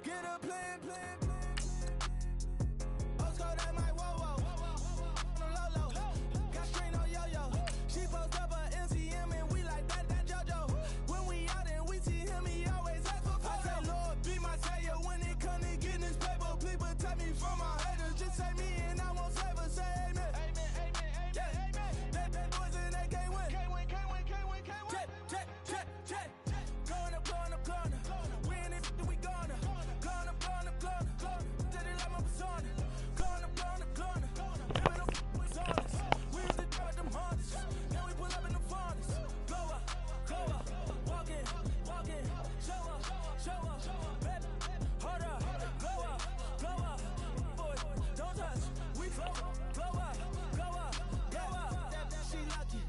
Get a plan. Osco, that might whoa. Low. Got strain on yo-yo. She post up a MCM and we like that JoJo. When we out and we see him, he always ask for photo. I say, Lord, be my savior when it come to getting this paper. Please protect me from my haters. Just say me and I won't save her. Say amen. That boys in that can't win. Check. Going up. We in it, we gonna. Going up. Did it like my persona. Going up. Living up with honest. We used to drive them Hondas. Now we pull up in the furnace. Go up. Walking. Show up. Bet. Hold up. Go up. Boy, don't touch. We flow. Go up. She lucky.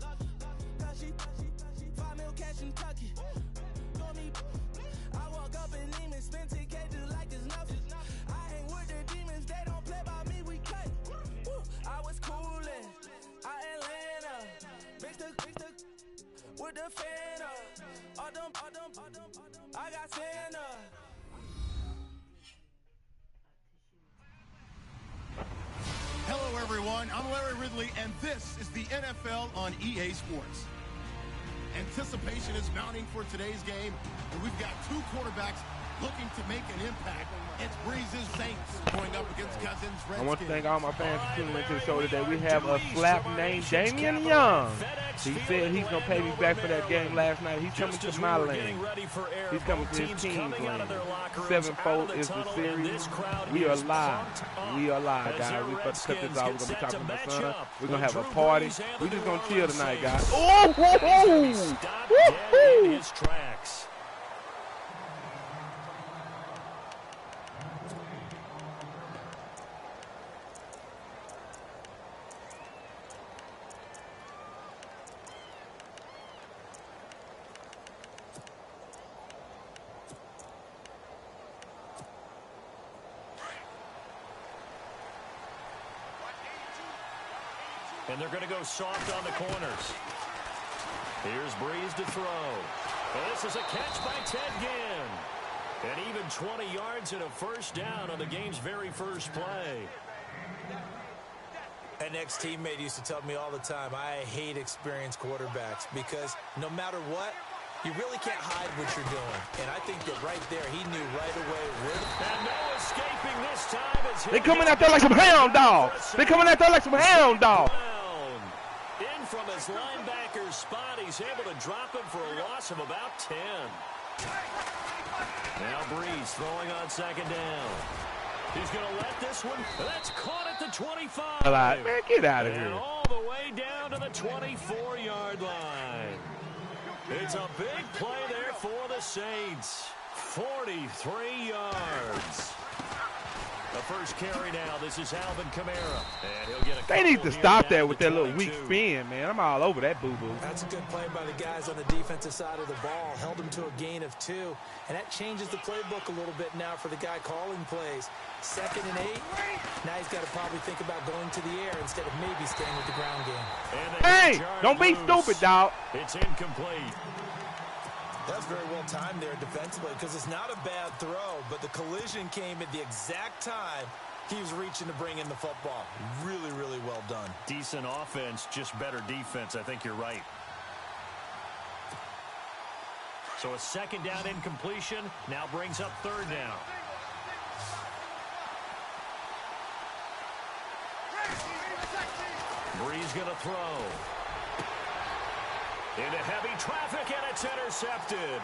Cause she 5 mil cash in Tucky. For me, I walk up in demons, spend 10K just like it's nothing. I hang with the demons, they don't play by me, we cut. I was coolin', Atlanta, mixed with the Fanta. All them, I got Santa. Hello, everyone. I'm Larry Ridley, and this is the NFL on EA Sports. Anticipation is mounting for today's game, and we've got two quarterbacks looking to make an impact. It's Breeze's Saints going up against Cousins' Redskins. I want to thank all my fans for tuning into the show today. We have a slap named Damian Young. He said he's going to pay me back for that game last night. He's coming to my lane. He's coming to his team's lane. 7-4 is the series. We are live. Guys. We're about to cut this off. We're going to be talking to my son. We're going to have a party. We're just going to chill tonight, guys. Oh, in his tracks. And they're going to go soft on the corners. Here's Breeze to throw. And this is a catch by Ted Ginn. And even 20 yards and a first down on the game's very first play. An ex-teammate used to tell me all the time, I hate experienced quarterbacks because no matter what, you really can't hide what you're doing. And I think that right there, he knew right away where. And no escaping this time. They coming out there like some hound dogs. In from his linebacker's spot, he's able to drop him for a loss of about 10. Now Breeze throwing on second down. He's going to let this one. That's caught at the 25. Man, get out of here. And all the way down to the 24-yard line. It's a big play there for the Saints. 43 yards. The first carry now. This is Alvin Kamara. And he'll get a they need to stop that with that little weak spin, man. I'm all over that boo-boo. That's a good play by the guys on the defensive side of the ball. Held him to a gain of 2. And that changes the playbook a little bit now for the guy calling plays. 2nd and 8. Now he's got to probably think about going to the air instead of maybe staying with the ground game. Hey, don't be stupid, dog. It's incomplete. That was very well timed there defensively because it's not a bad throw, but the collision came at the exact time he was reaching to bring in the football. Really, really well done. Decent offense, just better defense. I think you're right. So a second down incompletion now brings up third down. Breeze going to throw. Into heavy traffic, and it's intercepted.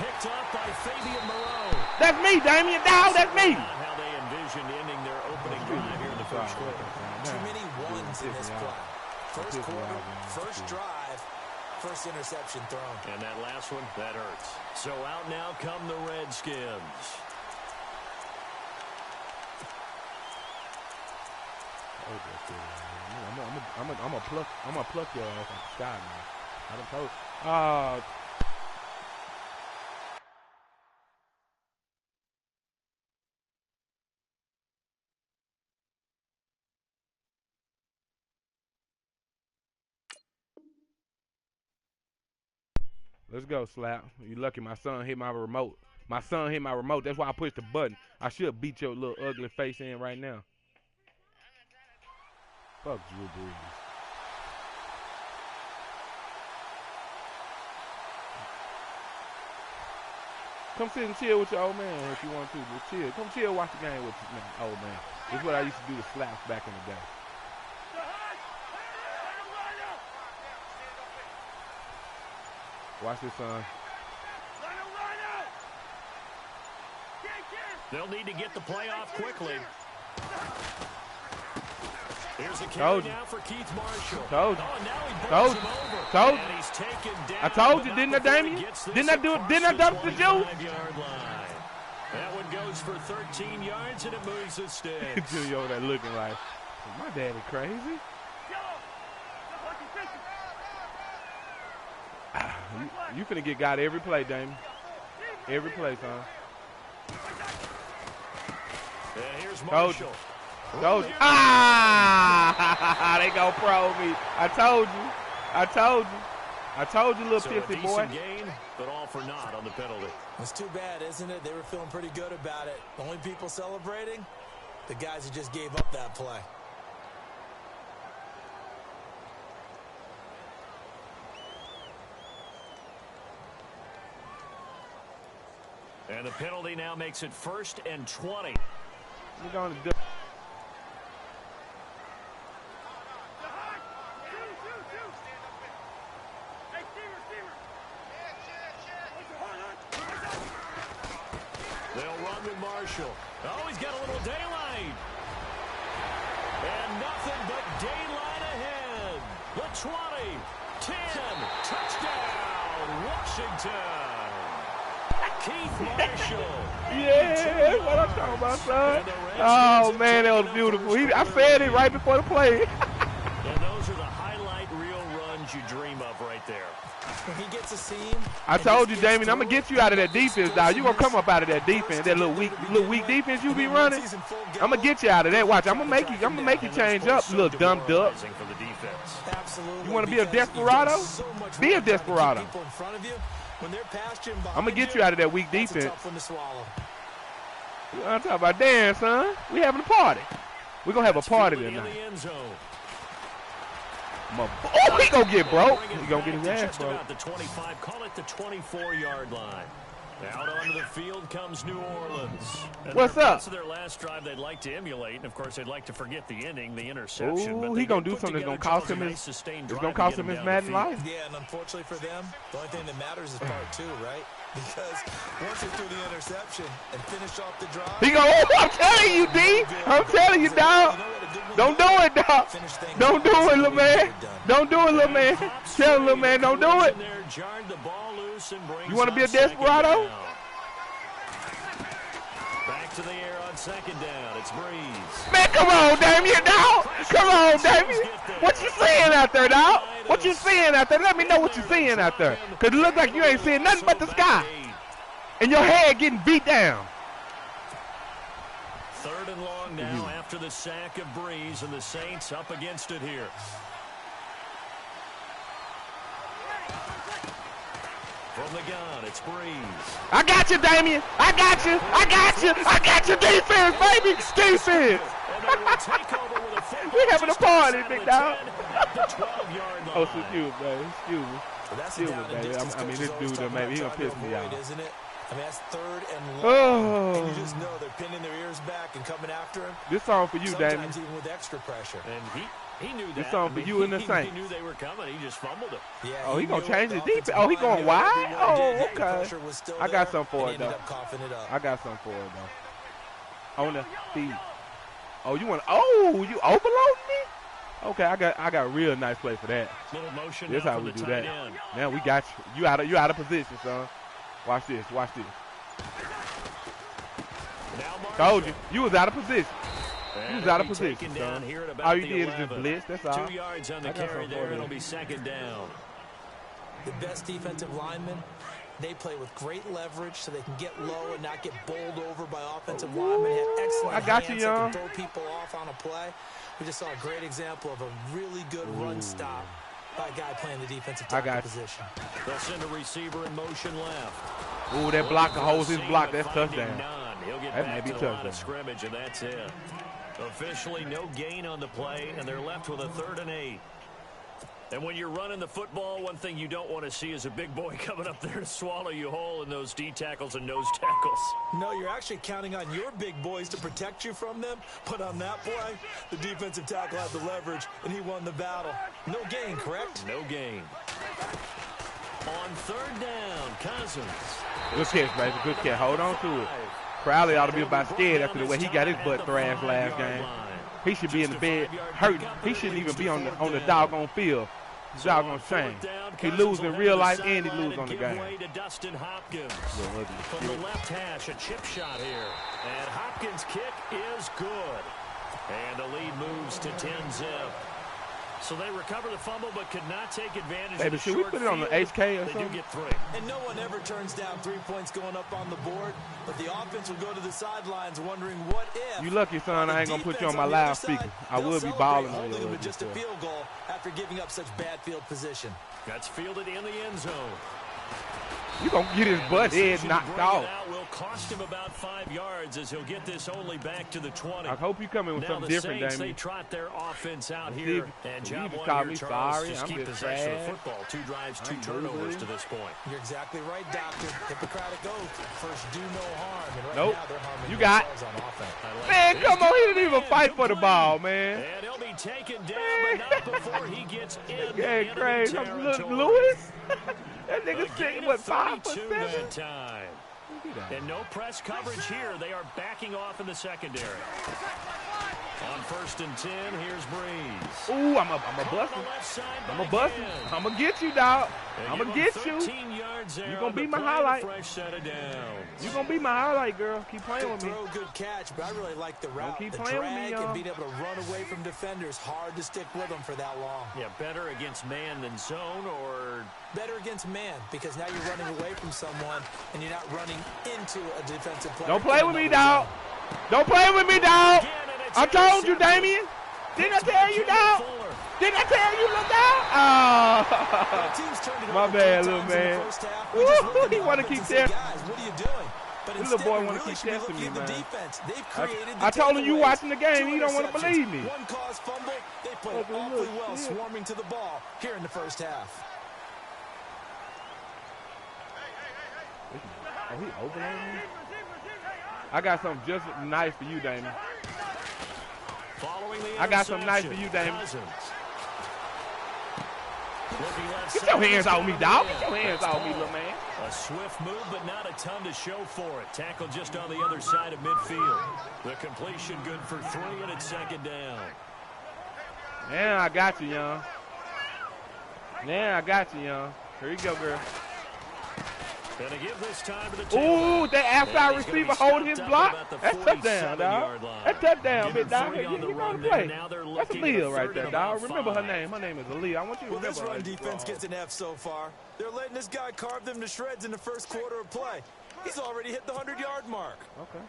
Picked up by Fabian Moreau. That's me, Damian. Now that's me. Not how they envisioned ending their opening drive here in the first quarter. Too many ones in this play. First quarter, first drive, first interception thrown. And that last one, that hurts. So out now come the Redskins. I'm gonna pluck your ass on the sky, man. I done told. Let's go, Slap. You lucky my son hit my remote. My son hit my remote. That's why I pushed the button. I should beat your little ugly face in right now. Fuck Drew Brees. Come sit and chill with your old man if you want to. Just chill. Come chill, watch the game with your old man. This is what I used to do to slaps back in the day. Watch this, son. They'll need to get the play off quickly. Here's a Told carry you. now for Keith Marshall. Told you. Oh, and now he Told bowls you. him over. Told you. And he's taken down, I told you, but didn't not I, before he Damien? gets this Didn't I do it? across Didn't I the dump the juice? 25-yard line. That one goes for 13 yards, and it moves the sticks. Junior over there looking like, my daddy crazy. You finna get got every play, Damien. Every play, son. And here's Told you. Marshall. Told you. Ah! They gonna pro me. I told you. I told you. I told you, little So pissy a boy. decent gain, but all for naught on the penalty. It's too bad, isn't it? They were feeling pretty good about it. The only people celebrating, the guys who just gave up that play. And the penalty now makes it 1st and 20. We're going to do. They'll run with Marshall. Oh, he's got a little daylight. And nothing but daylight ahead. The 20, 10, touchdown, Washington. Keith Marshall. Yeah, that's what I'm talking about, son. Oh, man, that was beautiful. I said it right before the play. And those are the highlight reel runs you dream of right there. When he gets a seam, I told you, Damien, I'm going to get you out of that defense, dog. You're going to come up out of that defense, that little weak defense you be running. I'm going to get you out of that. Watch, I'm going to make you change up, little dumb duck. absolutely. You want to be a desperado? Be a desperado. I'm going to get you out of that weak defense. Tough one to swallow. I'm talking about, damn, son. We having a party. We're going to have a party tonight. Oh, he going to get broke. He going to get his ass broke. About the 25, call it the 24-yard line. Out onto the field comes New Orleans. And what's up? Their last drive they'd like to emulate, and of course they'd like to forget the inning, the interception. Ooh, he gonna do something that's gonna cost him his. It's gonna cost him his Madden life. Yeah, and unfortunately for them, the only thing that matters is part 2, right? Because once they threw the interception and finish off the drive, He go. Oh, I'm telling you, D. I'm telling you, dog. Don't do it, dog. Don't do it, little man. Don't do it, little man. Tell him, little man, don't do it. You want to be a desperado? Back to the air on 2nd down. It's Breeze. Man, come on, Damien, dog. Come on, Damien. What you seeing out there, dog? What you seeing out there? Let me know what you seeing out there. Because it looks like you ain't seeing nothing but the sky. And your head getting beat down. 3rd and long now after the sack of Breeze, and the Saints up against it here. From the gun, it's Breeze. I got you, Damien. I got you. I got you. I got you. Defense, baby. Defense. We having a party, big dog. Oh, excuse me, baby. Excuse me. Excuse me, baby. I mean, this dude, maybe he gonna piss me off. Isn't it? I mean, that's 3rd and long. Oh. And you just know they're pinning their ears back and coming after him. This song for you, Damien. Sometimes even with extra pressure. And he knew that. This song for you and the Saints. He knew they were coming. He just fumbled it. Yeah, Oh, he gonna knew change it. his The defense. offensive Oh, he line going knew wide? everyone Oh, did. The okay. pressure was still I got there, something for and it, ended though. up coughing it up. I got something for it, though. On the feet. Oh, you want? Oh, you overloading me? Okay, I got a real nice play for that. Little motion. This now how for we the do tight that. end. Now we got you. You out of position, son. Watch this. Watch this. Now Told you. You was out of position. And You was out of he'll be taken position, down son. here at about All you the did is 11. just blitz. That's all. 2 yards on the I got carry something there. for It'll you. be 2nd down. The best defensive linemen, they play with great leverage so they can get low and not get bowled over by offensive linemen. They have excellent I got you, hands that young. can throw people off on a play. We just saw a great example of a really good run stop by a guy playing the defensive tackle position. They'll send a receiver in motion left. Ooh, that blocker holds his block. That's touchdown. He'll get That back may be to the line touchdown. of scrimmage, and that's it. Officially, no gain on the play, and they're left with a 3rd and 8. And when you're running the football, one thing you don't want to see is a big boy coming up there to swallow you whole in those D tackles and nose tackles. No, you're actually counting on your big boys to protect you from them. But on that play, the defensive tackle had the leverage, and he won the battle. No gain, correct? No gain. On 3rd down, Cousins. Good catch, baby. Good catch. Hold on to it. Crowley ought to be about scared after the way he got his butt thrashed last game. He should be in the bed hurting. He shouldn't even be on the doggone field. Doggone shame. He loses in real life and he loses on the game. To Dustin Hopkins. From the left hash, a chip shot here. And Hopkins' kick is good. And the lead moves to 10-zip. So they recover the fumble but could not take advantage Baby, of the should we short put it on the field. HK or They something? do get 3. And no one ever turns down 3 points going up on the board, but the offense will go to the sidelines wondering what if. You lucky, son. I ain't going to put you on my loudspeaker. I will be balling on holding him you. with just a field goal after giving up such bad field position. That's fielded in the end zone. You going to get his butt head knocked off. Will cost him about 5 yards as he'll get this only back to the 20. I hope you come in with Now something the different, Saints, Damien. they trot their offense out See, here. And you job just one call here, me Charles, sorry. just I'm keep just possession of the sad. football. 2 drives, 2 I'm turnovers losing. to this point. You're exactly right, Doctor. Hippocratic oath. First, do no harm. And right Nope. now, they're harming You got- themselves on offense. I like Man, this. come on. He didn't even And fight for the complete. ball, man. And he'll be taken down, but not before he gets in Yeah, enemy crazy. territory. Lewis? That A nigga gain sitting, of what, 5 for 32 7? that time. And no press coverage here. They are backing off in the secondary. On 1st and 10, here's Breeze. Ooh, I'm a bust him. I'm a bust him. I'm going to get you, dog. I'm going to get you. You gonna be my highlight. Fresh set of downs. You going to be my highlight, girl. Keep playing Good with me. throw, good catch, but I really like the route. keep the playing with me, drag y'all. and being able to run away from defenders. Hard to stick with them for that long. Yeah, better against man than zone, or Better against man, because now you're running away from someone and you're not running into a defensive player. Don't play with me, dog. Don't play with me, dog. I told you, Damien. Didn't I tell you, dog? Didn't I tell you, little dog? Oh. My bad, little man. Woo, he want to keep testing. Guys, what are you doing? But This little instead, boy we wanna really keep should be testing looking me, at the man. defense. They've created the I told him you takeaways. watching the game. 2 You don't want to interceptions, believe me. One caused fumble. They played Okay, awfully look, well yeah. swarming to the ball here in the first half. Oh, he open on me? I got something just nice for you, Damien. following the I got something nice for interception, you, Damien. Cousins. Looking left Get your side, hands he's off me, got dog. it Get your in. hands First off me, ball. little man. A swift move, but not a ton to show for it. Tackle just on the other side of midfield. The completion good for 3, and it's 2nd down. Yeah, I got you, young. Yeah, I got you, young. Here you go, girl. Gonna give this time to the tail. Ooh, that outside And he's gonna receiver be holding his stopped block. up about the That's touchdown, 47-yard dog. line. That's touchdown, Give big him dog. 3 on the You know run how to there. play. Now they're That's looking at Aaliyah a right 3rd there, and dog. about Remember her 5. name. Her name is Aaliyah. I want you to Well, this remember run her. defense gets an F so far. They're letting this guy carve them to shreds in the first quarter of play. He's already hit the 100-yard mark. Okay.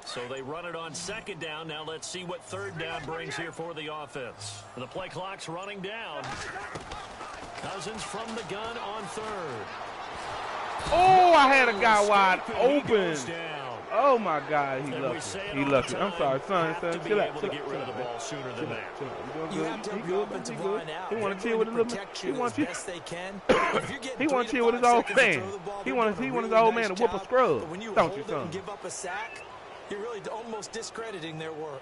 So they run it on 2nd down. Now let's see what 3rd down brings here for the offense. The play clock's running down. Cousins from the gun on 3rd. Oh, I had a guy wide Escaping, he open. goes down. Oh, my God. He And we lucky. say it He all lucky. the I'm time, sorry, son. have to be Chill out. able Chill to out. get rid of the ball sooner than that. Chill out. You doing You good? have to He help your good? offensive He good? line out. He want to They're chill with going his to little. protect He you want as to. best they can. If you're getting He want to 3 chill with his 5 old seconds to man. throw the ball, He they're want doing his really old nice man to whoop a job. scrub. But when you Don't hold you, it son? and give up a sack, you're really almost discrediting their work.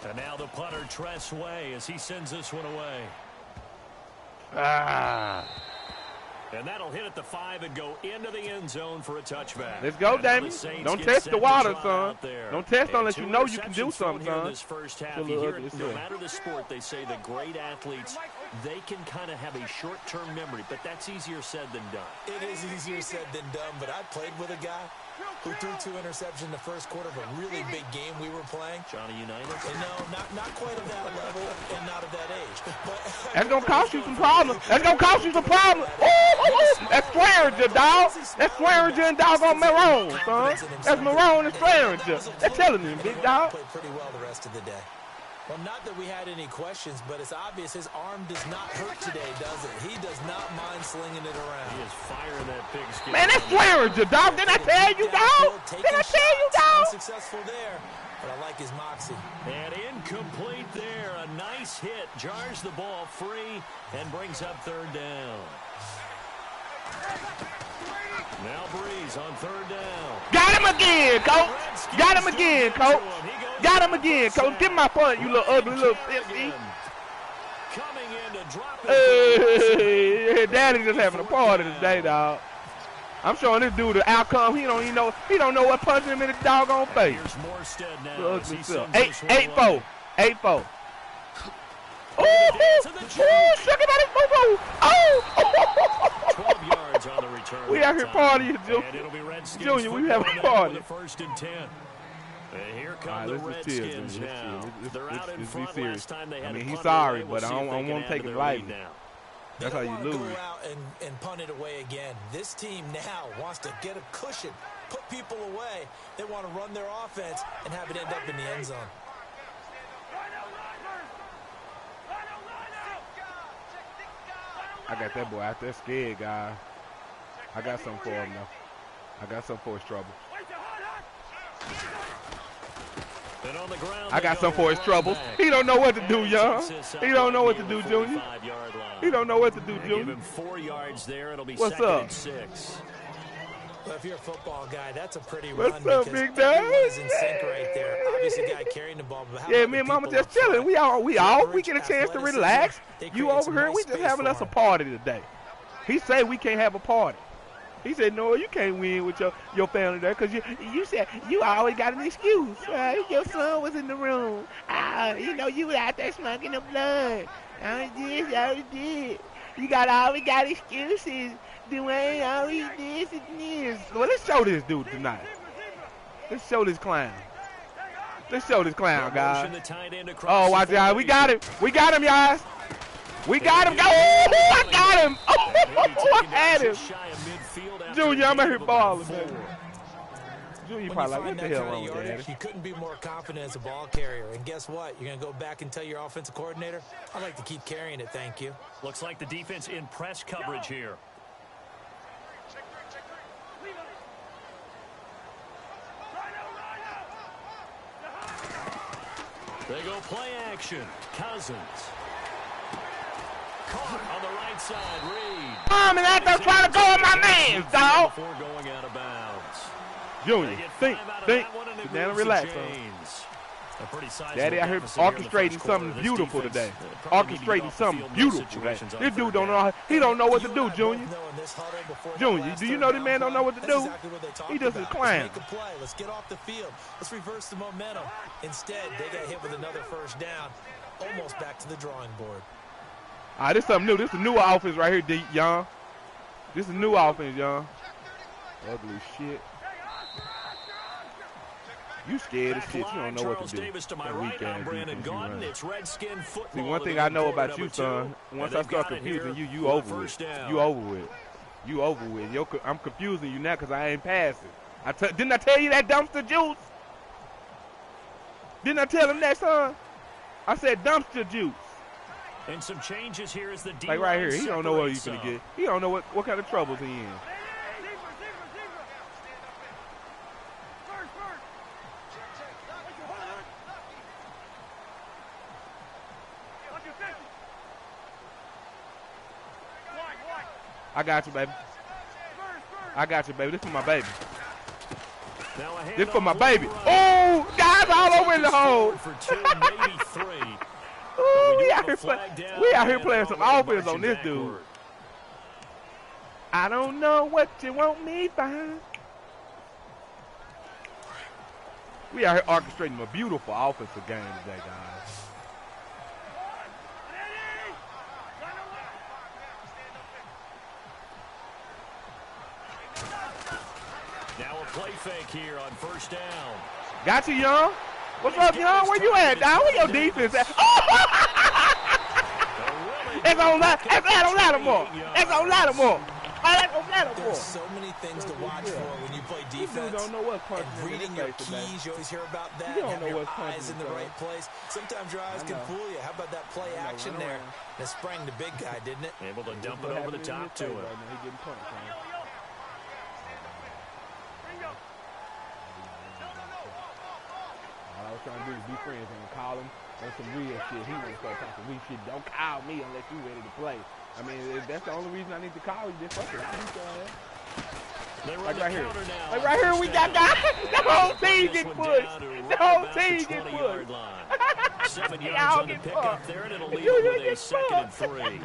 And now the punter, Tress Way, as he sends this one away. Ah. And that'll hit at the 5 and go into the end zone for a touchback. Let's go, Damien. Don't test the water, son. Don't test unless you know you can do something, son. This first half, you hear it, no matter the sport, they say the great athletes, they can kind of have a short-term memory, but that's easier said than done. It is easier said than done, but I played with a guy who threw 2 interceptions in the first quarter of a really big game we were playing. Johnny Unitas? And no, not quite at that level and not at that age. But that's going to cost you some problems. That's going to cost you some problems. Ooh, that's Swearinger, dog. That's Swearinger and doggone Marone, son. That's Marone and Swearinger. They're telling him, big dog. Played pretty well the rest of the day. Well, not that we had any questions, but it's obvious his arm does not hurt today, does it? He does not mind slinging it around. He is firing that pigskin. Man, that's Swearinger, dog. Didn't I tell you, dog? Didn't I tell you, dog? Unsuccessful there, but I like his moxie. And incomplete there. A nice hit. Jars the ball free and brings up 3rd down. Now Breeze on 3rd down. Got him again, coach. Got him again, coach. Got him again, coach. Give me my punt, you little ugly little 50. Coming in to drop it. Hey, Daddy just having a party today, dog. I'm showing this dude the outcome. He don't even know. He don't know what punching him in the doggone face. Here's Morstead now. Ugly self. 8-4. 8-4. Oh, shook him out his boo-boo. Oh. 12 yards on the return. We out here partying, Junior. And it'll be Redskins. Junior, we having a party. 1st and 10. And here come right, the Redskins now. They're out in front last time they had I mean, a he's punt sorry, away. but I don't want to take it lightly. Now. That's how you lose. Go out and punt it away again. This team now wants to get a cushion, put people away. They want to run their offense and have it end up in the end zone. I got that boy out there scared, guy. I got something for him, though. I got something for his trouble. And on the ground, I got something for his trouble. He don't know what to do, young. He don't know what to do, Junior. He don't know what to do, Junior. Give him 4 yards there. It'll be What's 2nd up? and 6. Well, if you're a football guy, that's a pretty What's run up, because big dog? everyone is in sync right there. Obviously, guy carrying the ball. But how Yeah, about me the and Mama people just up front? chilling. We get a chance to Athleticism, relax. they You create over some here, nice we just space having for us a him. party today. He said we can't have a party. He said, no, you can't win with your family there because you said you always got an excuse. Your son was in the room. You were out there smoking the blood. I did. You always got excuses. Dwayne always this and this. Well, let's show this dude tonight. Let's show this clown. Let's show this clown, guys. Oh, watch out. We got him. We got him, guys. We got him. Oh, I got him. Oh, I had him. Junior, I'm out here balling, man. Junior probably like, what the hell wrong with that? You couldn't be more confident as a ball carrier. And guess what? You're going to go back and tell your offensive coordinator, I'd like to keep carrying it, thank you. Looks like the defense in press coverage here. They go play action. Cousins. Caught on the right side. Reed. Mom and that trying to go on my man, dog. Before going out of bounds. Junior, think. Now relax, son. Daddy out here orchestrating something beautiful today. Orchestrating something beautiful today. This dude don't know. He don't know what to do, Junior. Junior, do you know this man don't know what to do? He just a clown. Let's get off the field. Let's reverse the momentum. Instead, they got hit with another 1st down. Almost back to the drawing board. All right, this is something new. This is a new offense right here, D, young. This is a new offense, young. Ugly shit. You scared as shit. You don't know what to do. That weak ass defense you run. See, one thing I know about you, son, once I start confusing you, you over with. You over with. You over with. I'm confusing you now because I ain't passing. Didn't I tell you that dumpster juice? Didn't I tell him that, son? I said dumpster juice. And some changes here as the D like right here. He don't know what he's going to get. He don't know what kind of troubles he in. I got you, baby. I got you, baby. This for my baby. This for my baby. Oh, guys all over in the hole. For 2, maybe 3. Ooh, we out here playing some offense on this dude. I don't know what you want me by. We are here orchestrating a beautiful offensive game today, guys. Now a play fake here on first down. Got you, Young. What's up, Young? Where you at, dog? Where your defense at? It's on Lattimore. It's on Lattimore. There's so many things to watch for when you play defense. Don't know what's and reading your keys, you always hear about that. You don't have know your what's eyes in the right place. Sometimes your eyes can fool you. How about that play action there? That sprang the big guy, didn't it? Able to dump it over the top to him. He getting punched, man. All I was trying to do is be friends and call him on some real shit. He won't start talking real shit. Don't call me unless you ready to play. I mean, if that's the only reason I need to call you. Just fuck it. Like right here. Like right here, we got guys. The whole team get pushed. The whole team get pushed. 7 yards on the pickup there, and it'll leave with a 2nd and 3.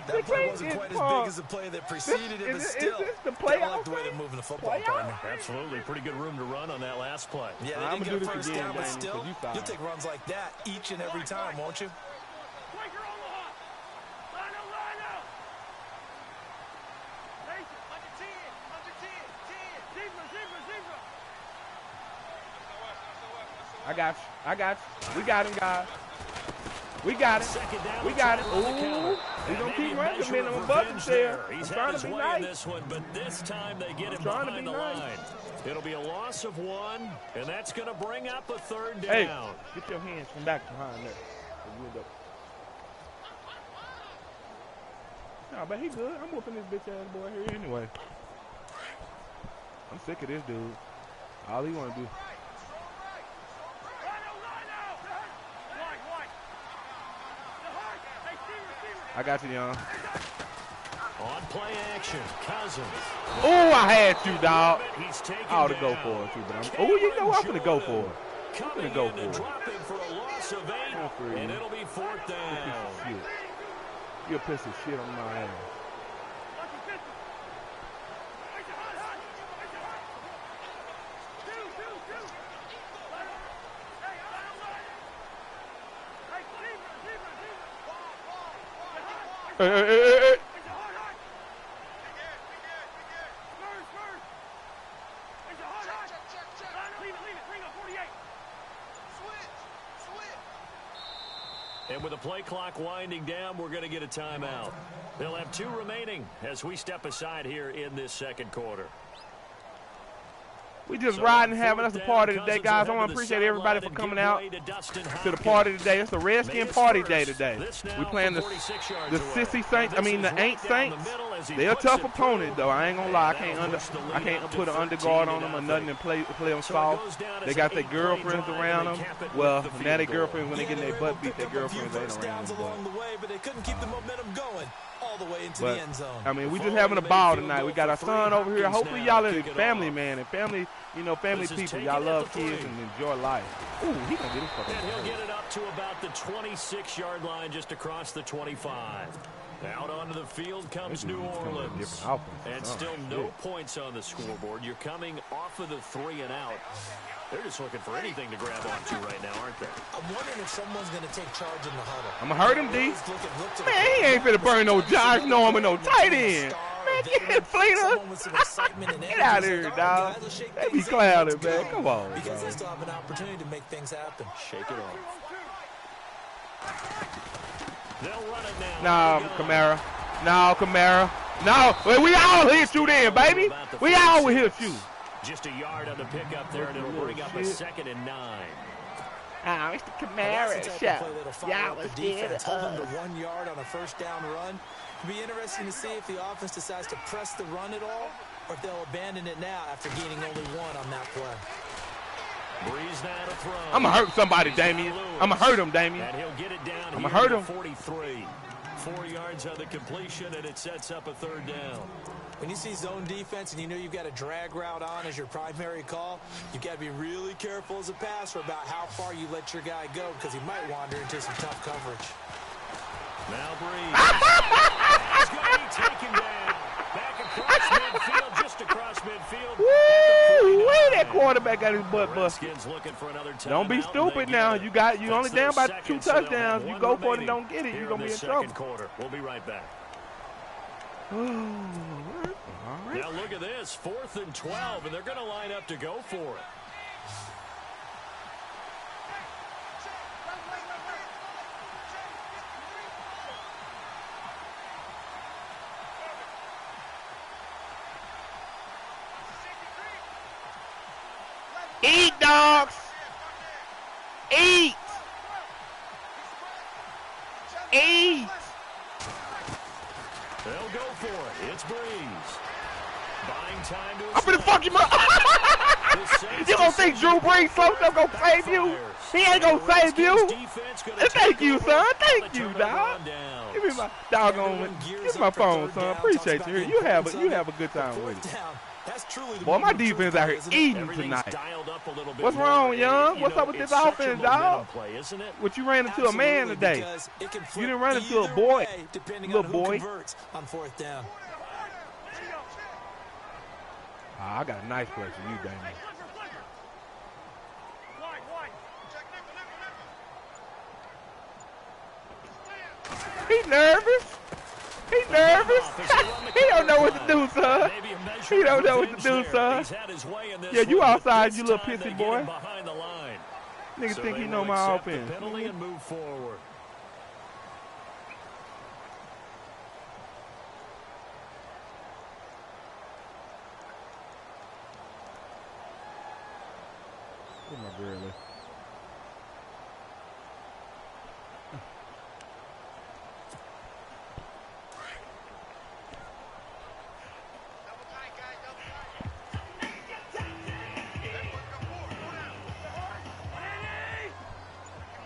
That play wasn't quite as big as the play that preceded it, but still. I like the way they're moving the football, partner. Absolutely. Pretty good room to run on that last play. Yeah, they didn't get a first down, but still, you'll take runs like that each and every time, won't you? I got you. We got him, guys. We got it. We got it. Ooh. He's going to keep running the minimum bucket there. He's trying to be nice. This one, but this time they get him behind the line. It'll be a loss of 1, and that's going to bring up a 3rd down. Hey, get your hands from back behind there. No, but he good. I'm whooping this bitch ass boy here anyway. I'm sick of this dude. All he want to do. I got you, Young. On play action, Cousins. Oh, I had you, dog. I ought to go for it, too, but I'm. Oh, you know I'm going to go for it. I'm going to go for it. Dropping for a loss of 8, and it'll be 4th down. You're a piece of shit on my ass. Hey. And with the play clock winding down, we're going to get a timeout. They'll have 2 remaining as we step aside here in this 2nd quarter. We just riding and having us a party today, guys. I want to appreciate everybody for coming out to the party today. It's the Redskin party day today. We playing the Sissy Saints. I mean the Ain't Saints. They're a tough opponent, though. I ain't gonna lie. I can't put an underguard on them or nothing and play them soft. They got their girlfriends around them. Well, now their girlfriends, when they get their butt beat, their girlfriends ain't around them. But they couldn't keep the momentum going all the way into the end zone. I mean, we just having a ball tonight. We got our son over here. Hopefully, y'all are family, man, and family. You know, family people. Y'all love kids and enjoy life. Ooh, he gonna get his fucking. And he'll get it up to about the 26-yard line, just across the 25. Out onto the field comes New Orleans. And still no points on the scoreboard. You're coming off of the 3 and out. They're just looking for anything to grab onto right now, aren't they? I'm wondering if someone's going to take charge in the huddle. I'm going to hurt him, D. Man, he ain't finna burn no Josh Norman, no tight end. Man, get Fleeter. Get out of here, dog. They be clouded, man. Come on, because they still have an opportunity to make things happen. Shake it off. They'll run it now. No, Kamara. No, Kamara. No. Well, we all hit you then, baby. We all will hit you. Just a yard on the pickup there, and it'll bring up a 2nd and 9. Oh, it's the Kamara show. Y'all was defense. Hold them to 1 yard on a first down run. It'll be interesting to see if the offense decides to press the run at all, or if they'll abandon it now after gaining only 1 on that play. Breeze now to throw. I'm going to hurt somebody, Damien. I'm going to hurt him, Damien. And he'll get it down. I'm going to hurt him. 43. 4 yards on the completion, and it sets up a 3rd down. When you see zone defense and you know you've got a drag route on as your primary call, you've got to be really careful as a passer about how far you let your guy go, because he might wander into some tough coverage. Now Breeze. He's going to be taken down. that quarterback got his butt busted. Don't be stupid now. You only down by 2 touchdowns. You go for it and don't get it, you're gonna be in trouble. We'll be right back. All right. Now look at this, 4th and 12, and they're going to line up to go for it. Eat, dogs. Eat. Eat. They'll go for it. It's Breeze. Buying time to I'm finna fuck him up. You gonna think Drew Brees slow stuff gonna save you? He ain't gonna save you. Thank you, son. Thank you, dog. Give me my doggone. Give me my phone, son. Appreciate you. You have a good time with it. Boy, my defense out here eating tonight. What's wrong, Young? What's up with this offense, dog? What, you ran into a man today? You didn't run into a boy, little boy. I got a nice place for you, Damien. He nervous. He nervous. He don't know what to do, son. He don't know what to do, son. Yeah, you outside, you little pissy boy. Nigga think he know my offense. Where's my girl at?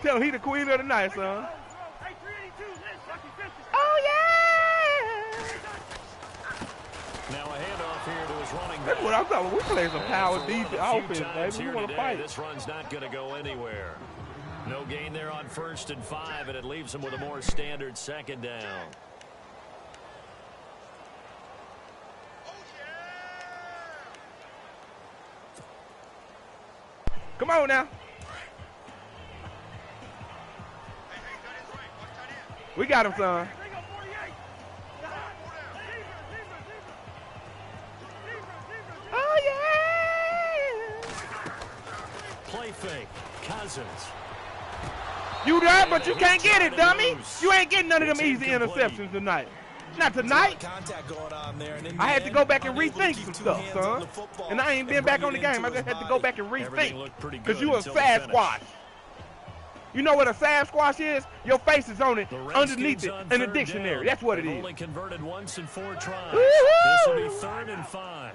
Tell her he the queen of the night, son. Oh, yeah! Now a handoff here to his running back. That's what I'm talking about. We playing some power defense offense, baby. We want to fight. This run's not going to go anywhere. No gain there on 1st and 5, and it leaves him with a more standard 2nd down. Come on now. We got him, son. Oh, yeah. Play fake. Cousins. You there, but you can't get it, dummy. You ain't getting none of them easy interceptions tonight. Not tonight. I had to go back and rethink some stuff, son. And I ain't been back on the game. I just had to go back and rethink. Because you a Sasquatch. You know what a Sasquatch is? Your face is on it, underneath it, in a dictionary. That's what it is. Only converted once in 4 tries. This will be 3rd and 5.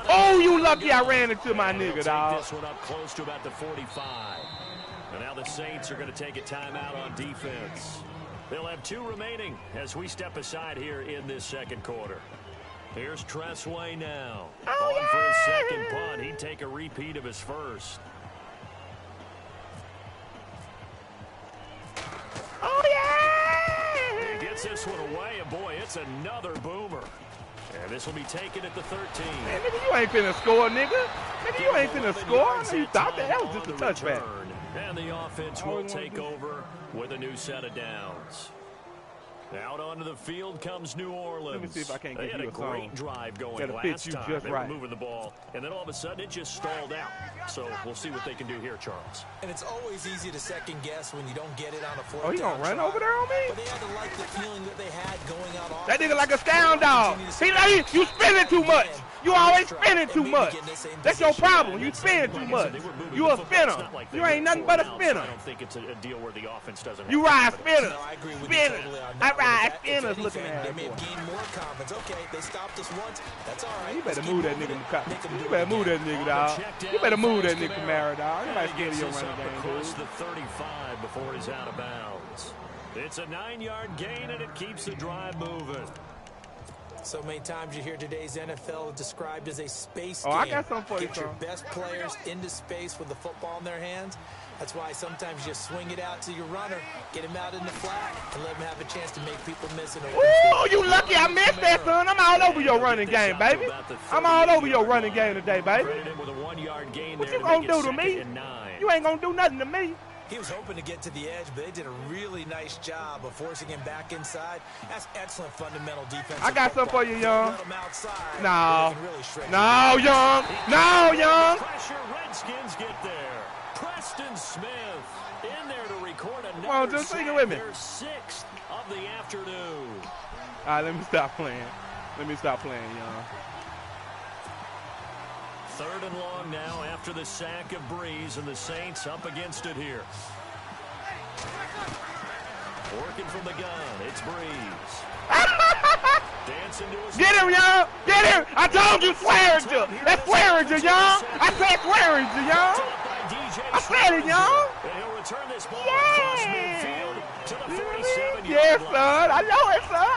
Oh, you lucky I ran into my nigga, dog. This one up close to about the 45. And now the Saints are going to take a timeout on defense. They'll have 2 remaining as we step aside here in this 2nd quarter. Here's Tressway now. On for his 2nd punt. He'd take a repeat of his 1st. Oh, yeah! He gets this one away, and boy, it's another boomer. And this will be taken at the 13. Man, nigga, you ain't finna score, nigga. Nigga, you ain't finna score. I know you thought that was just a touchback. And the offense will take over with a new set of downs. Out onto the field comes New Orleans. Let me see if I can't they get had you a great drive going last time. Just they right. were moving the ball, and then all of a sudden it just stalled out. So we'll see what they can do here, Charles. And it's always easy to second guess when you don't get it on a 4th down. Oh, he gonna run over there on me? But they had to like the feeling that they had going out off. That nigga like a scound dog. You spinning too much. You always spinning too much. That's your problem. You spin too much. You a spinner. You ain't nothing but a spinner. I don't think it's a deal where the offense doesn't. You ride spinners. No, I agree with Spinners. you totally on I that. ride If spinners anything, looking at they it. may have gained more confidence. Okay, they stopped us once. That's all right. You better Let's move keep that nigga, moving it. You better move that nigga, dog. You better move that nigga, Kamara, dog. Anybody scared of your running game, across dude? the 35 before he's out of bounds. It's a 9-yard gain, and it keeps the drive moving. So many times you hear today's NFL described as a space Oh, game. I got something for you, Get your son. best players into space with the football in their hands. That's why sometimes you swing it out to your runner, get him out in the flat, and let him have a chance to make people miss it. Ooh, you lucky I missed that, son. I'm all over your running game, baby. I'm all over your running game today, baby. What you gonna do to me? You ain't gonna do nothing to me. He was hoping to get to the edge, but they did a really nice job of forcing him back inside. That's excellent fundamental defense. I got something for you, Young. Outside, no. Really no, Young. No, Young. Pressure, Redskins get there. Preston Smith in there to record another. Come on, just sing it with me. Their 6th of the afternoon. All right, let me stop playing. Young. 3rd and long now after the sack of Breeze, and the Saints up against it here. Working from the gun, it's Breeze. Dancing to his Get him, Young. Get him. I told you, Swearinger. That's Swearinger, Young. I said Swearinger, Young. I said it, Young. And he'll return this ball across midfield to the 47-yard Yes, line. son. I know it, son.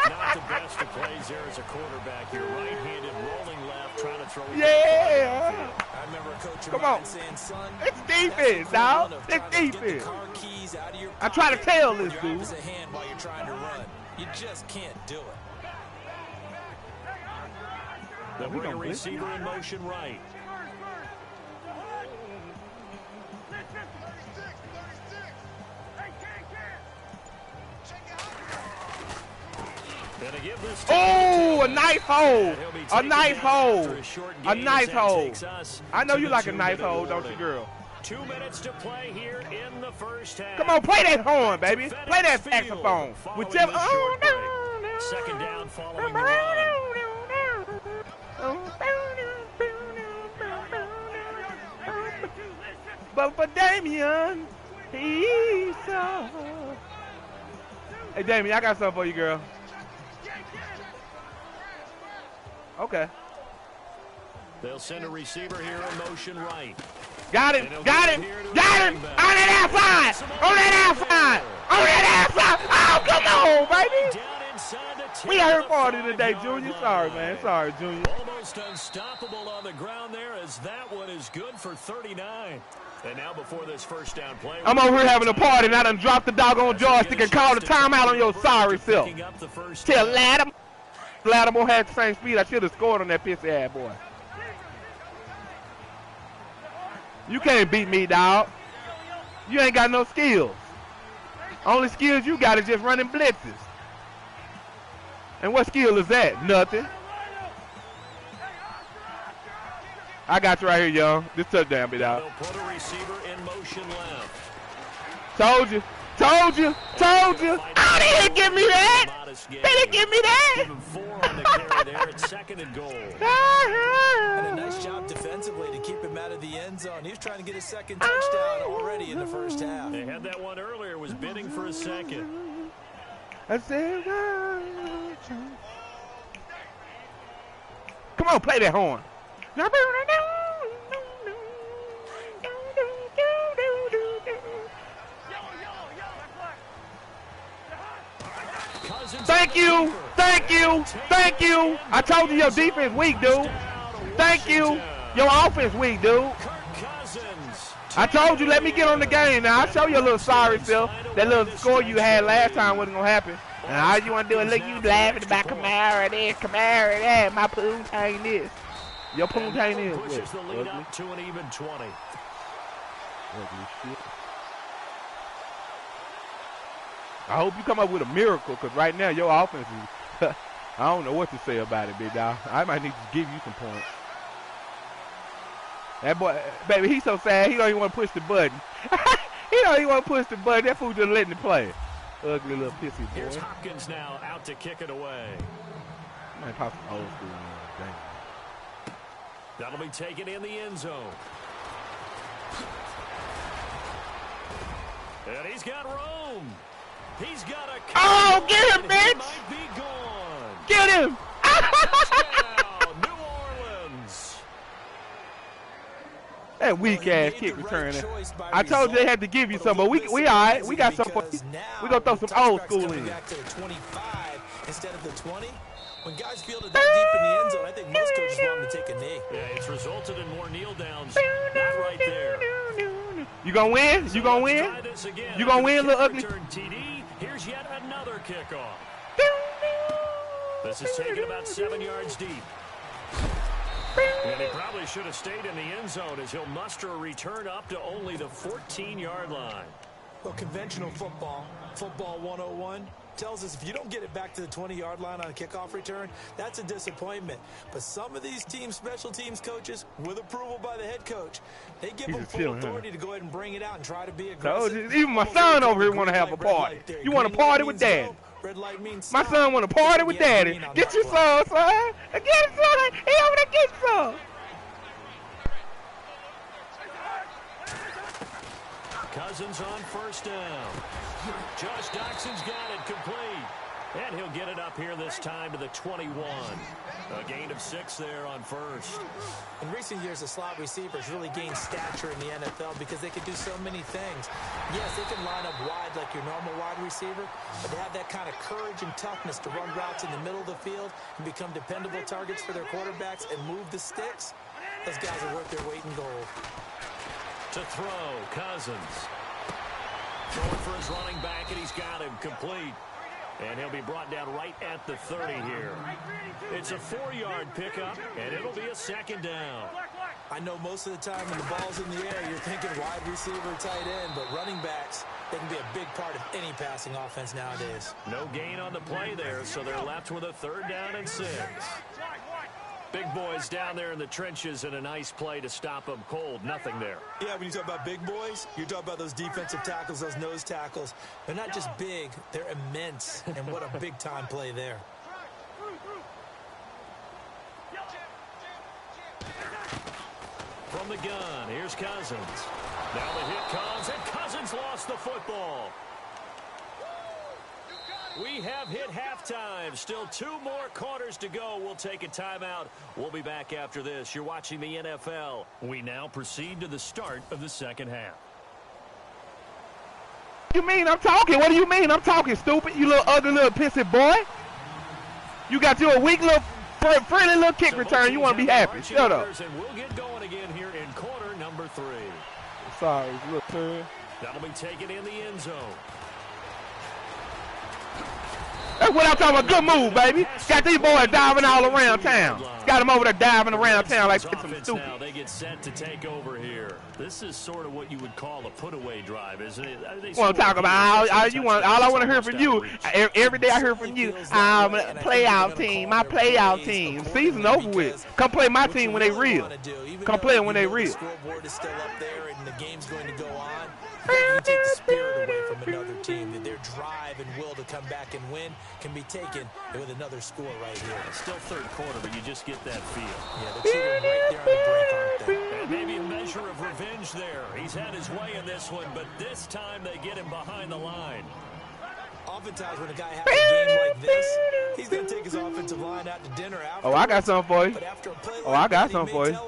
Not the best of plays there as a quarterback. You're right-handed, rolling left, trying to throw it. Yeah. I remember a coach Come on. saying, son, It's defense, dog. It's defense. I try to tell this dude. While you're trying to run. You just can't do it. They'll bring a receiver in motion right. Oh, a nice hole. A nice hole. A nice hole. I know you like a nice hole, don't you, girl? 2 minutes to play here in the first half. Come on, play that horn, baby. Play that saxophone. Whichever. Oh, no, no. 2nd down following the run. But for Damien, he's so. Hey, Damien, I got something for you, girl. Okay. They'll send a receiver here in motion right. Got him. Got him. Got him. On that outside. On that outside. On that outside. Oh, come on, baby. We hurt for it today, Junior. Sorry, man. Sorry, Junior. Almost unstoppable on the ground there, as that one is good for 39. And now before this first down play, I'm over here having a party, and I done dropped the doggone joystick and called the timeout on your sorry self. Tell Lattimore had the same speed. I should have scored on that pissy ass boy. You can't beat me, dog. You ain't got no skills. Only skills you got is just running blitzes. And what skill is that? Nothing. I got you right here, Young. This touchdown, be dog. Put a receiver in motion left. Told you. Told you. Told you. Oh, they didn't give me that. They didn't give me that. Give him 4 on the carry there. It's 2nd and goal. And a nice job defensively to keep him out of the end zone. He was trying to get his 2nd touchdown already in the first half. They had that one earlier. Was bidding for a 2nd. I said, come on, play that horn. Thank you. Thank you. Thank you. I told you your defense weak, dude. Thank you. Your offense weak, dude. I told you, let me get on the game now. I'll show you a little sorry self. That little score you had last time wasn't going to happen. And all you want to do is look, you laughing about Kamara this, Kamara that. My poontang this. Your poontang is pushes the lead up to an even 20. Ugly shit. I hope you come up with a miracle, because right now your offense is, I don't know what to say about it, big dog. I might need to give you some points. That boy, baby, he's so sad, he don't even want to push the button. He don't even want to push the button. That fool just letting it play. Ugly little pissy boy. Here's Hopkins now out to kick it away. Might pop some old school in there. That'll be taken in the end zone. And he's got Rome. He's got a oh, get him, bitch! Might be gone. Get him! Touchdown, New Orleans. That weak ass kick returner. I told you they had to give you some, but we all right. We got some for you. We gonna throw some old school in. Back to the 25 instead of the 20. When guys field it that deep in the end zone, I think most coaches want them to take a knee. Yeah, it's resulted in more kneel downs. Not right there. You gonna win? You gonna win? You gonna win, little ugly? TD. Here's yet another kickoff. This is taken about 7 yards deep. And he probably should have stayed in the end zone as he'll muster a return up to only the 14-yard line. Well, conventional football 101, tells us if you don't get it back to the 20-yard line on a kickoff return, that's a disappointment. But some of these teams, special teams coaches, with approval by the head coach, they give them full authority to go ahead and bring it out and try to be aggressive. Even my son over here want to have a party. You want to party with Dad? Red light means my son want to party with Daddy. Get your son, son. Get his son. He over there, get your son. Cousins on first down. Josh Doxson's got it complete. And he'll get it up here this time to the 21. A gain of 6 there on first. In recent years, the slot receivers really gained stature in the NFL because they can do so many things. Yes, they can line up wide like your normal wide receiver, but they have that kind of courage and toughness to run routes in the middle of the field and become dependable targets for their quarterbacks and move the sticks. Those guys are worth their weight in gold. To throw, Cousins. Throwing for his running back, and he's got him complete. And he'll be brought down right at the 30 here. It's a 4-yard pickup, and it'll be a second down. I know most of the time when the ball's in the air, you're thinking wide receiver, tight end, but running backs, they can be a big part of any passing offense nowadays. No gain on the play there, so they're left with a 3rd down and 6. Big boys down there in the trenches, and a nice play to stop them cold. Nothing there. Yeah, when you talk about big boys, you're talking about those defensive tackles, those nose tackles. They're not just big, they're immense, and what a big-time play there. From the gun, here's Cousins. Now the hit comes, and Cousins lost the football. We have hit halftime. Still 2 more quarters to go. We'll take a timeout. We'll be back after this. You're watching the NFL. We now proceed to the start of the second half. What do you mean I'm talking? What do you mean I'm talking, stupid? You little ugly little pissy boy. You got your weak little friendly little kick return. You want to be happy. Shut up. And we'll get going again here in quarter number 3. Sorry, little turn. That'll be taken in the end zone. That's what I'm talking about. Good move, baby. Got these boys diving all around town. Got them over there diving around town like it's some stupid. Now they get set to take over here. This is sort of what you would call a put-away drive, isn't it? Want to talk about all I want to hear from you. Every day I hear from you. Playoff team, my playoff team. Season over with. Come play my team when they real. Come play when they real. The scoreboard is still up there and the game's going to go on. You take the spirit away from another team, that their drive and will to come back and win can be taken with another score right here. Still 3rd quarter, but you just get that feel. Yeah, they're cheating right there on the brink, aren't they? And maybe a measure of revenge there. He's had his way in this one, but this time they get him behind the line. Oftentimes when a guy has a game like this, he's going to take his offensive line out to dinner after. Oh, I got something for you. But after a play I got something for you.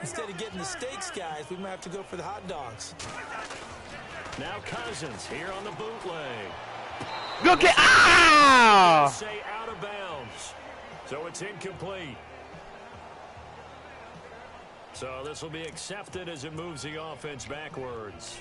Instead of getting the steaks, guys, we might have to go for the hot dogs. Now Cousins here on the bootleg. Good kick. Ah! Say out of bounds. So it's incomplete. So this will be accepted as it moves the offense backwards.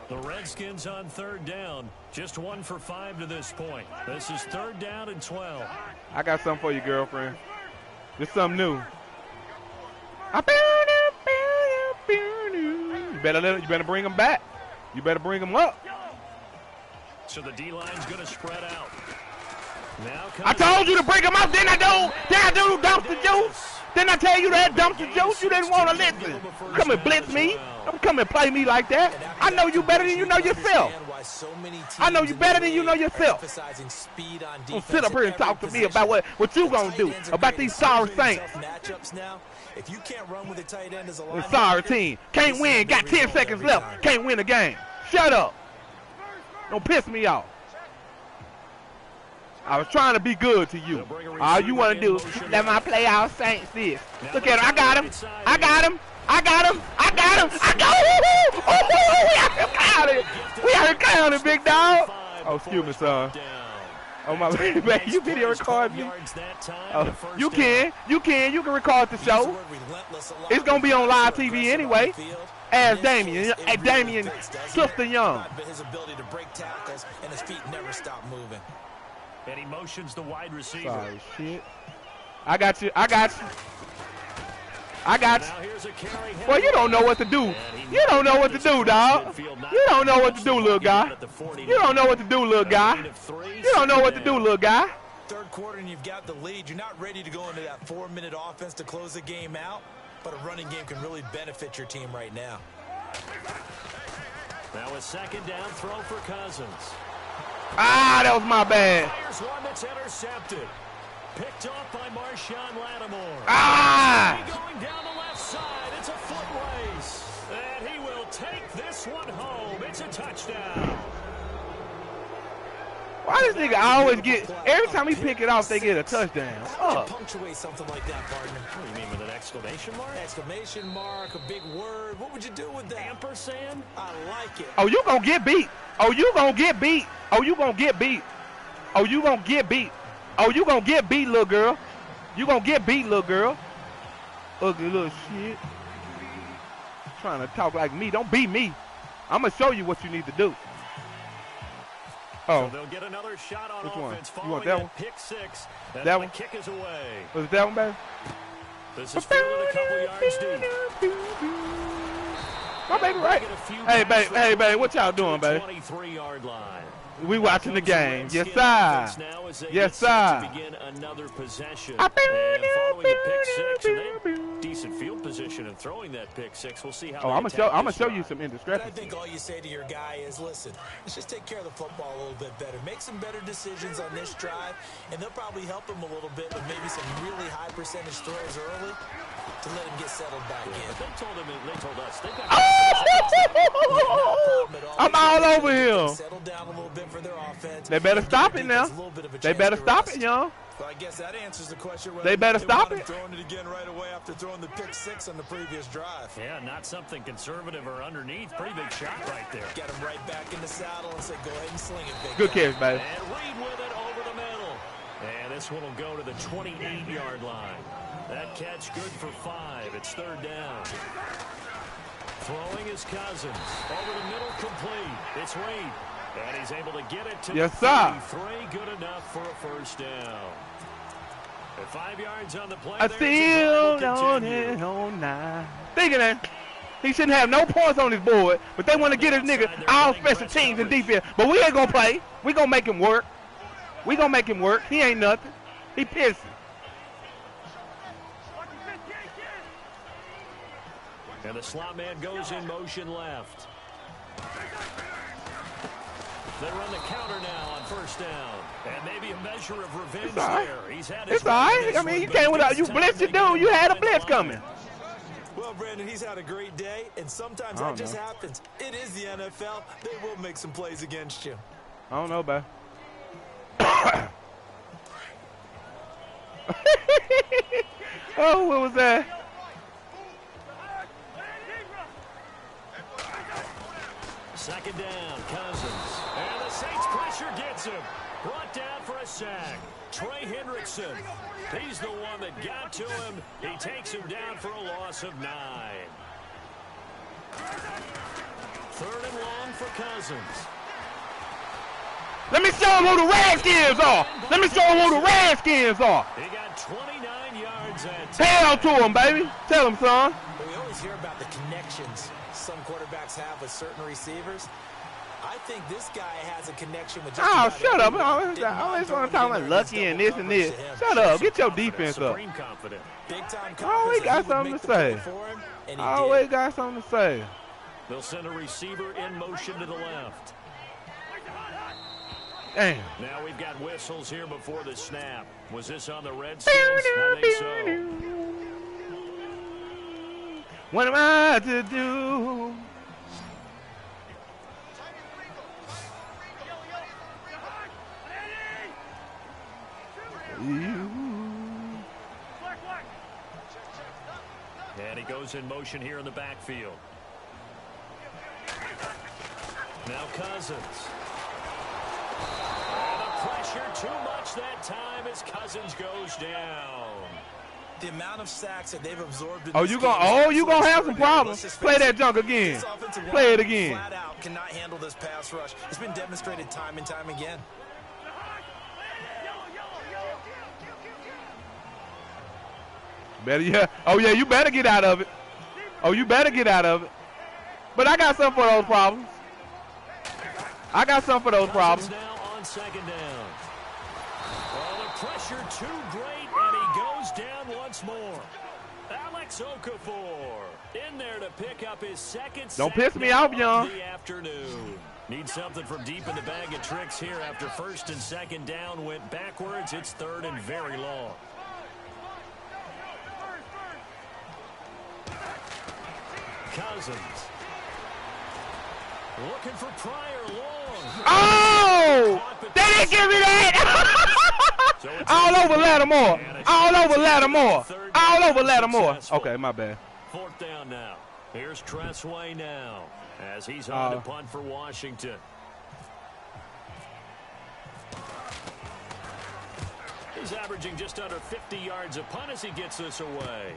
The Redskins on 3rd down. Just 1 for 5 to this point. This is 3rd down and 12. I got something for you, girlfriend. This is something new. You better bring them back. You better bring them up. So the D-line's going to spread out. Now I told you to bring them up. Didn't I do dumpster juice? Didn't I tell you that dumpster juice? You didn't want to listen. Come and blitz me. Don't come and play me like that. I know you better than you know yourself. I know you better than you know yourself. Don't sit up here and talk to me about what you gonna do about these sorry Saints. If you can't run with a tight end as a lineman, sorry team. Can't win. Got 10 seconds left. Can't win the game. Shut up. Don't piss me off. I was trying to be good to you. All you want to do is let my playoff Saints this. Look at him. I got him. I got him. I got him. I got him. I got him. Oh, we out here clowning. We out here clowning, big dog. Oh, excuse me, son. Oh my man, you video record me? Oh, you can record the show. It's gonna be on live TV anyway. Ask Damian. Hey, Damian Clifton Young. His ability to break tackles and his feet never stop moving. And he motions the wide receiver. Sorry, shit. I got you. Well, you don't know what to do. You don't know what to do, dog. You don't know what to do, little guy. You don't know what to do, little guy. You don't know what to do, little guy. Third quarter and you've got the lead. You're not ready to go into that 4-minute offense to close the game out, but a running game can really benefit your team right now. Now a second down throw for Cousins. Ah, that was my bad. Fires one that's intercepted. Picked off by Marshawn Lattimore. Ah! Going down the left side. It's a foot race. And he will take this one home. It's a touchdown. Why this nigga always get, every time he pick it off, they get a touchdown? How would you punctuate something like that, partner? What do you mean with an exclamation mark? Exclamation mark, a big word. What would you do with that? Ampersand? I like it. Oh, you gonna get beat. Oh, you gonna get beat. Oh, you gonna get beat. Oh, you gonna get beat. Oh, you gonna get beat, little girl. You gonna get beat, little girl. Ugly little shit. Trying to talk like me. Don't beat me. I'm gonna show you what you need to do. Oh. So they'll get another shot on Which one? offense. You want that one? Pick six. That one? Kick is away. Was it that one, baby? This is fielded a couple yards deep. My baby, right? Hey, baby, what y'all doing, baby? 23-yard line. We watching the game. Yes, sir. Yes, sir. Begin another possession. And following the pick six, and they have decent field position and throwing that pick six. We'll see how. Oh, I'm gonna show you some I indiscrepancies. think all you say to your guy is, listen, let's just take care of the football a little bit better. Make some better decisions on this drive, and they'll probably help him a little bit with maybe some really high percentage throws early to let him get settled back in. But they told us. They got I'm all over him. Settle down a little bit for their offense. They better stop it now. They better stop it, y'all. Well, I guess that answers the question. They better stop it. Throwing it again right away after throwing the pick six on the previous drive. Yeah, not something conservative or underneath. Pretty big shot right there. Get him right back in the saddle and say, go ahead and sling it, big Good guy. catch, baby. And Reed with it over the middle. And this one will go to the 28-yard line. That catch good for 5. It's third down. Throwing his Cousins. Over the middle, complete. It's Reed. And he's able to get it to yes, sir. 33. Good enough for a first down. At 5 yards on the play. I still don't it on 9. Thinking that he shouldn't have no points on his board, but they want to get his nigga all special teams and defense. But we ain't gonna play. We gonna make him work. We gonna make him work. He ain't nothing. He pissing. And the slot man goes in motion left. They run the counter now on first down. And maybe a measure of revenge there. He's had his it's all right. I mean, you can't without you blitz it, dude. You had a blitz coming. Well, Brandon, he's had a great day, and sometimes that just happens. It is the NFL. They will make some plays against you. I don't know, babe. Oh, what was that? Second down, Cousins. And the Saints pressure gets him. Brought down for a sack. Trey Hendrickson. He's the one that got to him. He takes him down for a loss of 9. Third and long for Cousins. Let me show him who the Redskins are. Let me show him who the Redskins are. He got 29 yards at Tell to him, baby. Tell him, son. We always hear about the connections some quarterbacks have with certain receivers. I think this guy has a connection with just oh, shut up. I always want to talk about Lucky and this and this. Shut up. Get your defense up. I always got something to say. I always got something to say. They'll send a receiver in motion to the left. Damn. Now we've got whistles here before the snap. Was this on the Redskins? I think so. What am I to do? And he goes in motion here in the backfield. Now Cousins. And a pressure too much that time as Cousins goes down. The amount of sacks that they've absorbed. You gonna have some problems. Play that junk again. Play it again. Flat out cannot handle this pass rush. It's been demonstrated time and time again. Better, yeah. Oh, yeah, you better get out of it. You better get out of it. But I got something for those problems. Now on second down. Oh, the pressure too great, and he goes down once more. Alex Okafor in there to pick up his second sack. Don't piss me off, Young. The afternoon. Need something from deep in the bag of tricks here after first and second down went backwards. It's third and very long. Cousins. Looking for Pryor long. Oh! They didn't give me that! All over Lattimore. Okay, my bad. Fourth down now. Here's Tressway now as he's on to punt for Washington. He's averaging just under 50 yards a punt as he gets this away.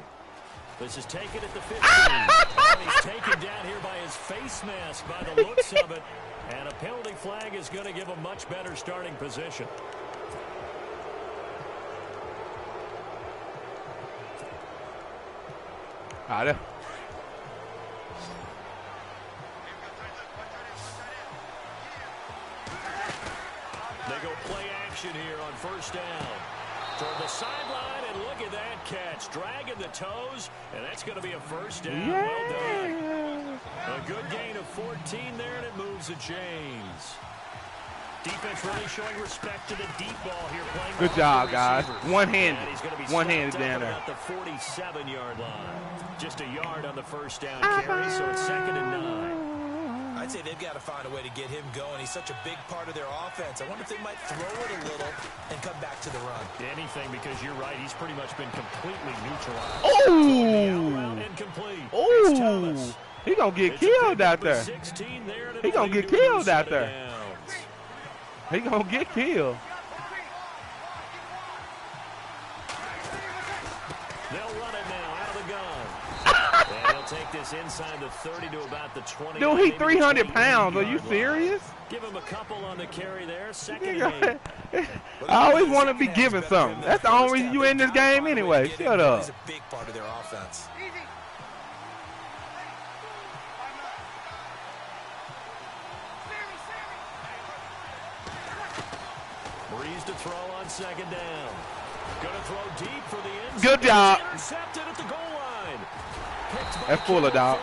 This is taken at the 15. He's taken down here by his face mask by the looks of it. And a penalty flag is going to give him much better starting position. Got it. They go play action here on first down. Toward the sideline, and look at that catch. Dragging the toes, and that's going to be a first down. Yeah. Well done. A good gain of 14 there, and it moves the chains. Defense really showing respect to the deep ball here. Playing good job, guys. One-handed. One-handed down there. At the 47-yard line. Just a yard on the first down carry, so it's second and 9. I'd say they've got to find a way to get him going. He's such a big part of their offense. I wonder if they might throw it a little and come back to the run. Anything, because you're right. He's pretty much been completely neutralized. Oh! Incomplete. Oh! He gonna get killed out there. He gonna get killed out there. He gonna get killed. They'll run it now out of the gun. And they'll take this inside the 30 to about the 20. Dude, he 300 pounds. Are you serious? Give him a couple on the carry there. Second and 8. I always want to be given something. That's the only reason you in this game anyway. Shut up. He's a big part of their offense. Breeze to throw on second down. Gonna throw deep for the end. Good job. Intercepted at the goal line. That's Fuller, dog.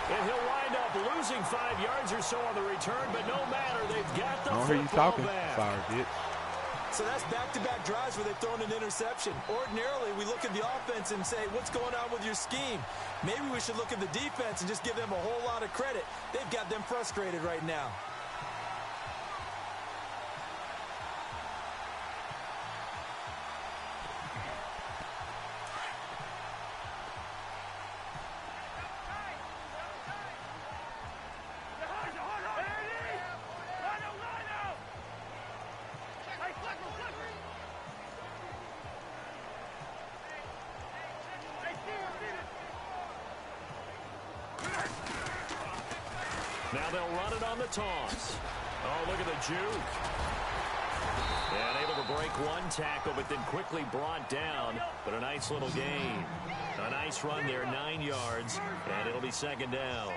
And he'll wind up losing 5 yards or so on the return, but no matter, they've got the I don't hear you talking. back. Sorry, bitch. So that's back-to-back drives where they've thrown an interception. Ordinarily, we look at the offense and say, what's going on with your scheme? Maybe we should look at the defense and just give them a whole lot of credit. They've got them frustrated right now. Now they'll run it on the toss. Oh, look at the juke. And able to break one tackle, but then quickly brought down. But a nice little gain. A nice run there, 9 yards, and it'll be second down.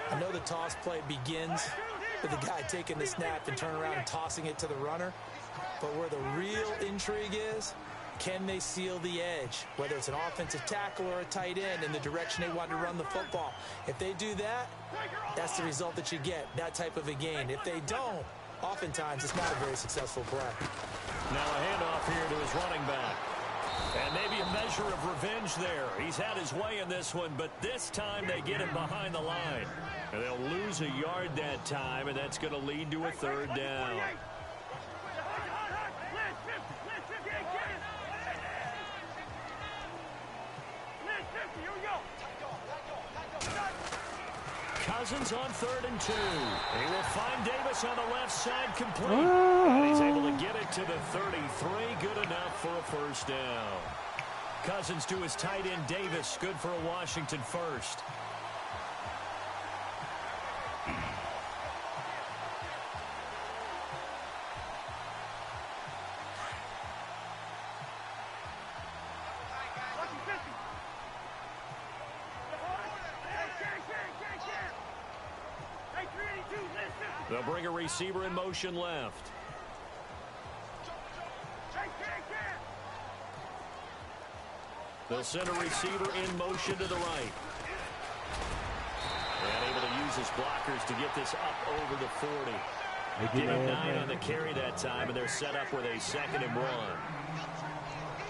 I know the toss play begins with the guy taking the snap and turn around and tossing it to the runner. But where the real intrigue is, can they seal the edge? Whether it's an offensive tackle or a tight end in the direction they want to run the football. If they do that, that's the result that you get, that type of a gain. If they don't, oftentimes it's not a very successful play. Now a handoff here to his running back. And maybe a measure of revenge there. He's had his way in this one, but this time they get him behind the line. And they'll lose a yard that time, and that's going to lead to a third down. Cousins on 3rd and 2. He will find Davis on the left side complete. And he's able to get it to the 33. Good enough for a first down. Cousins to his tight end Davis. Good for a Washington first. They'll bring a receiver in motion left. They'll send a receiver in motion to the right. And able to use his blockers to get this up over the 40. They give him 9 on the carry that time, and they're set up with a 2nd and 1.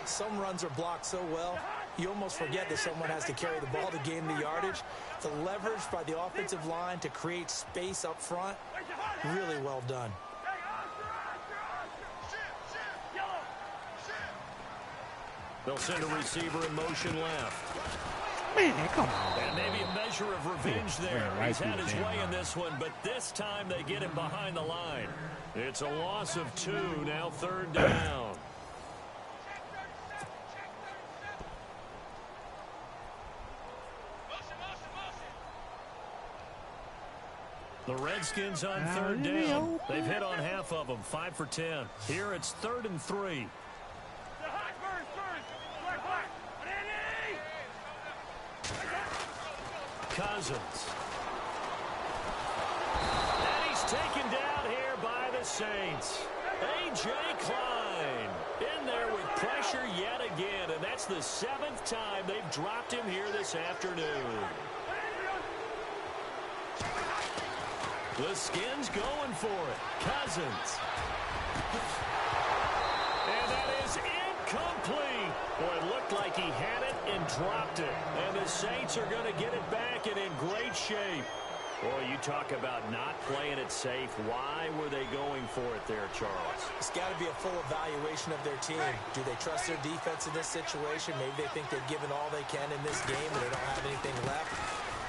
Some runs are blocked so well, you almost forget that someone has to carry the ball to gain the yardage. The leverage by the offensive line to create space up front, really well done. They'll send a receiver in motion left. Man, come on. And maybe a measure of revenge there. Right, He's had his way in this one, but this time they get him behind the line. It's a loss of 2, now 3rd down. The Redskins on 3rd down. They've hit on half of them, 5 for 10. Here it's 3rd and 3. Cousins. And he's taken down here by the Saints. A.J. Klein in there with pressure yet again, and that's the 7th time they've dropped him here this afternoon. The Skins going for it. Cousins. And that is incomplete. Boy, it looked like he had it and dropped it. And the Saints are going to get it back and in great shape. Boy, you talk about not playing it safe. Why were they going for it there, Charles? It's got to be a full evaluation of their team. Do they trust their defense in this situation? Maybe they think they've given all they can in this game and they don't have anything left.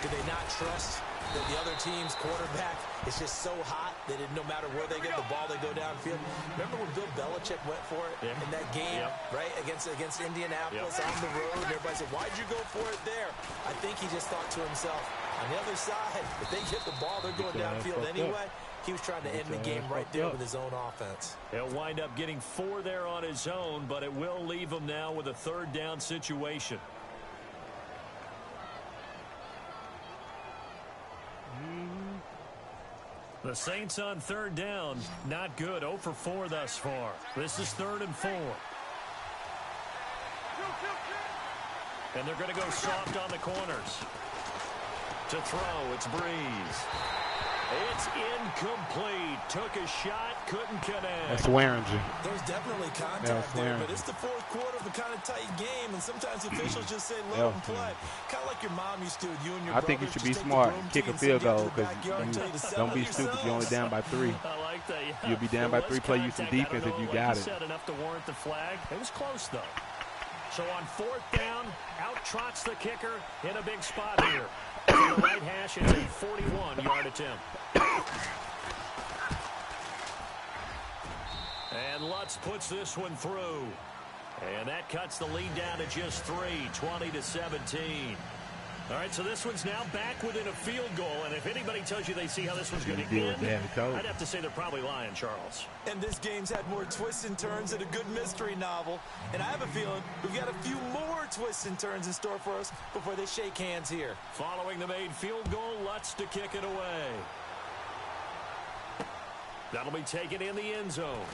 Do they not trust that the other team's quarterback is just so hot that no matter where they get the ball, they go downfield? Remember when Bill Belichick went for it in that game, right, against Indianapolis on the road? And everybody said, why'd you go for it there? I think he just thought to himself, on the other side, if they get the ball, they're going downfield anyway. He was trying to end the game right there with his own offense. He'll wind up getting 4 there on his own, but it will leave him now with a 3rd down situation. The Saints on 3rd down, not good. 0 for 4 thus far. This is 3rd and 4. And they're going to go soft on the corners. To throw, it's Breeze. It's incomplete. Took a shot, couldn't connect. That's Swearinger. There's definitely contact there, but it's the 4th quarter of a kind of tight game, and sometimes officials just say let them play. Kind of like your mom used to. You and your I think you should be smart. Kick a field goal because don't be stupid. You're only down by 3. I like that. Yeah. You'll be down by 3. Play you some defense if you got it. Said enough to warrant the flag. It was close though. So on 4th down, out trots the kicker in a big spot here. To the right hash, it's a 41-yard attempt. And Lutz puts this one through. And that cuts the lead down to just 3, 20-17. All right, so this one's now back within a field goal. And if anybody tells you they see how this one's going to end, I'd have to say they're probably lying, Charles. And this game's had more twists and turns than a good mystery novel. And I have a feeling we've got a few more twists and turns in store for us before they shake hands here. Following the made field goal, Lutz to kick it away. That'll be taken in the end zone.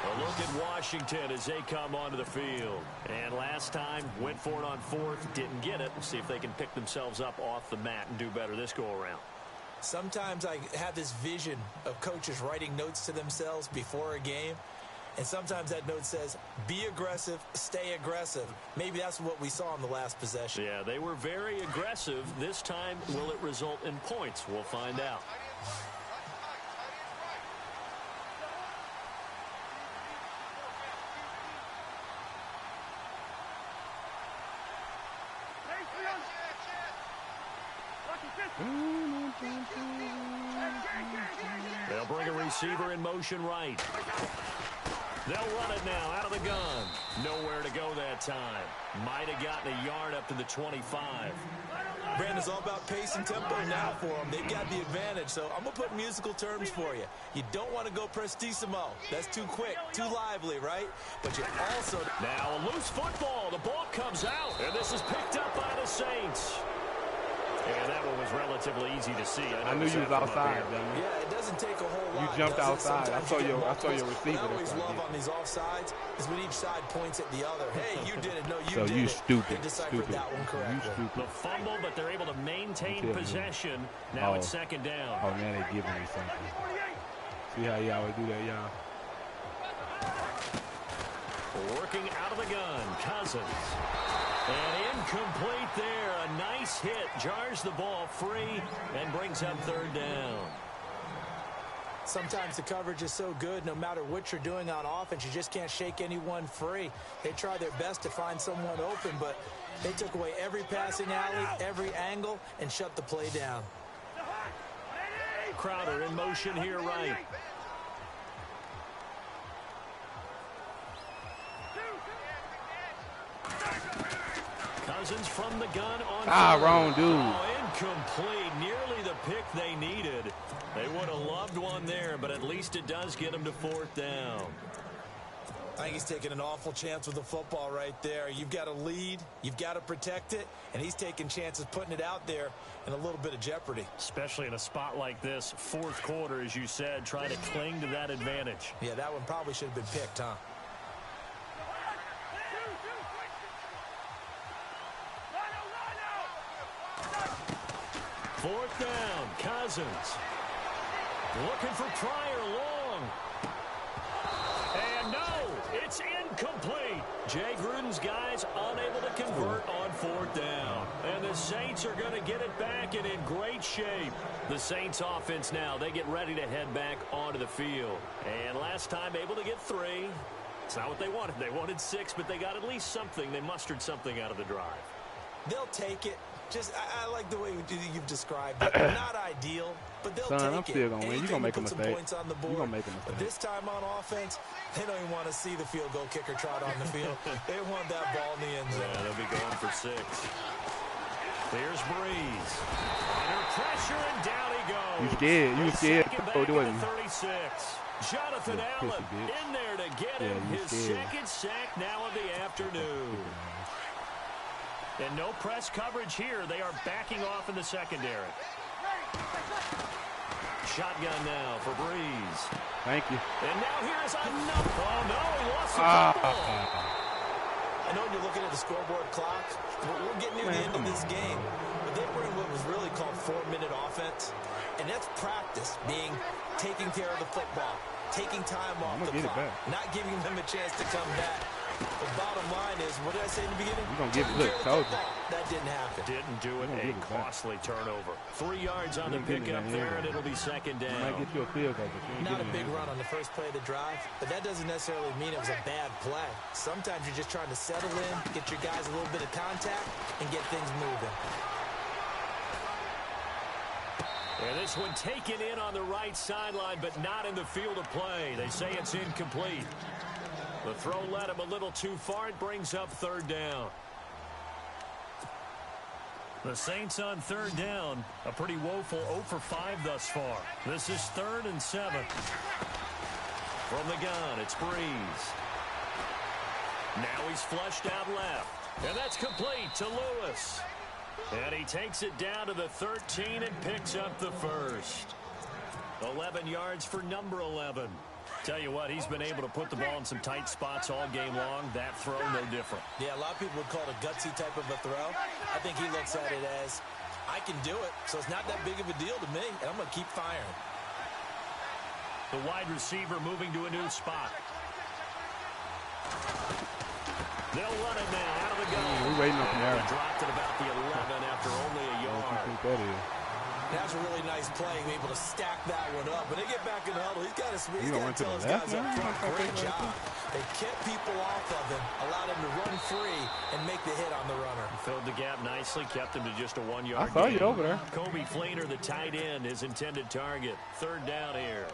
A look at Washington as they come onto the field. And last time, went for it on 4th, didn't get it. See if they can pick themselves up off the mat and do better this go-around. Sometimes I have this vision of coaches writing notes to themselves before a game. And sometimes that note says, be aggressive, stay aggressive. Maybe that's what we saw in the last possession. Yeah, they were very aggressive. This time, will it result in points? We'll find out. They'll bring a receiver in motion right. They'll run it now out of the gun. Nowhere to go that time. Might have gotten a yard up to the 25. Brandon, it's all about pace and tempo now for them. They've got the advantage, so I'm going to put musical terms for you. You don't want to go prestissimo. That's too quick, too lively, right? But you also... Now a loose football. The ball comes out, and this is picked up by the Saints. And that one was relatively easy to see. I knew you was outside, Danny. Yeah, it doesn't take a whole lot. You jumped outside. I saw your receiver. What I always love on these offsides is when each side points at the other. Hey, you did it. No, you so did you it. Stupid. They deciphered that one correctly. You stupid. The fumble, but they're able to maintain possession. Now it's second down. Oh, now they're giving me something. See how y'all would do that, y'all? Working out of the gun, Cousins. And incomplete there. A nice hit. Jars the ball free and brings up third down. Sometimes the coverage is so good, no matter what you're doing on offense, you just can't shake anyone free. They try their best to find someone open, but they took away every passing alley, every angle, and shut the play down. Crowder in motion here right. Cousins from the gun on wrong dude. Oh, incomplete. Nearly the pick they needed. They would have loved one there, but at least it does get them to fourth down. I think he's taking an awful chance with the football right there. You've got to lead, you've got to protect it, and he's taking chances putting it out there in a little bit of jeopardy. Especially in a spot like this, fourth quarter, as you said, trying to cling to that advantage. Yeah, that one probably should have been picked, huh? Fourth down, Cousins. Looking for Pryor long. And no, it's incomplete. Jay Gruden's guys unable to convert on fourth down. And the Saints are going to get it back and in great shape. The Saints offense now, they get ready to head back onto the field. And last time able to get 3. It's not what they wanted. They wanted 6, but they got at least something. They mustered something out of the drive. They'll take it. Just, I like the way you've described it. Not ideal, but they'll take it. I'm still going to win. You're going to make a mistake. You're going to make a mistake. But this time on offense, they don't even want to see the field goal kicker trot on the field. They want that ball in the end zone. Yeah, they'll be going for 6. There's Breeze. Under pressure, and down he goes. You scared. You scared. Oh, doing 36. Jonathan Allen in there to get him his second sack now of the afternoon. And no press coverage here. They are backing off in the secondary. Shotgun now for Breeze. Thank you. And now here's another. Oh, no, he lost the football. I know when you're looking at the scoreboard clock, we're getting near the end of this game. But they were in what was really called 4-minute offense. And that's practice, being taking care of the football, taking time off the clock, not giving them a chance to come back. The bottom line is, what did I say in the beginning? You're going to give it. Look, told you. That didn't happen. Didn't do it. A costly turnover. 3 yards on the pickup there, and it'll be second down. Might get you a field goal, but not a big run on the first play of the drive, but that doesn't necessarily mean it was a bad play. Sometimes you're just trying to settle in, get your guys a little bit of contact, and get things moving. And this one taken in on the right sideline, but not in the field of play. They say it's incomplete. The throw led him a little too far. It brings up third down. The Saints on third down. A pretty woeful 0 for 5 thus far. This is 3rd and 7. From the gun, it's Breeze. Now he's flushed out left. And that's complete to Lewis. And he takes it down to the 13 and picks up the first. 11 yards for number 11. Tell you what, he's been able to put the ball in some tight spots all game long. That throw, no different. Yeah, a lot of people would call it a gutsy type of a throw. I think he looks at it as, I can do it, so it's not that big of a deal to me, and I'm going to keep firing. The wide receiver moving to a new spot. They'll run it now out of the gun. We're waiting on Kamara. Dropped at about the 11 after only a yard. What do you think that is? That's a really nice play, able to stack that one up. When they get back in the huddle, he's got to tell his guys up front, great job. They kept people off of him, allowed him to run free and make the hit on the runner. Filled the gap nicely, kept him to just a 1-yard I saw gain. you over there. Kobe Fleener, the tight end, his intended target. 3rd down here.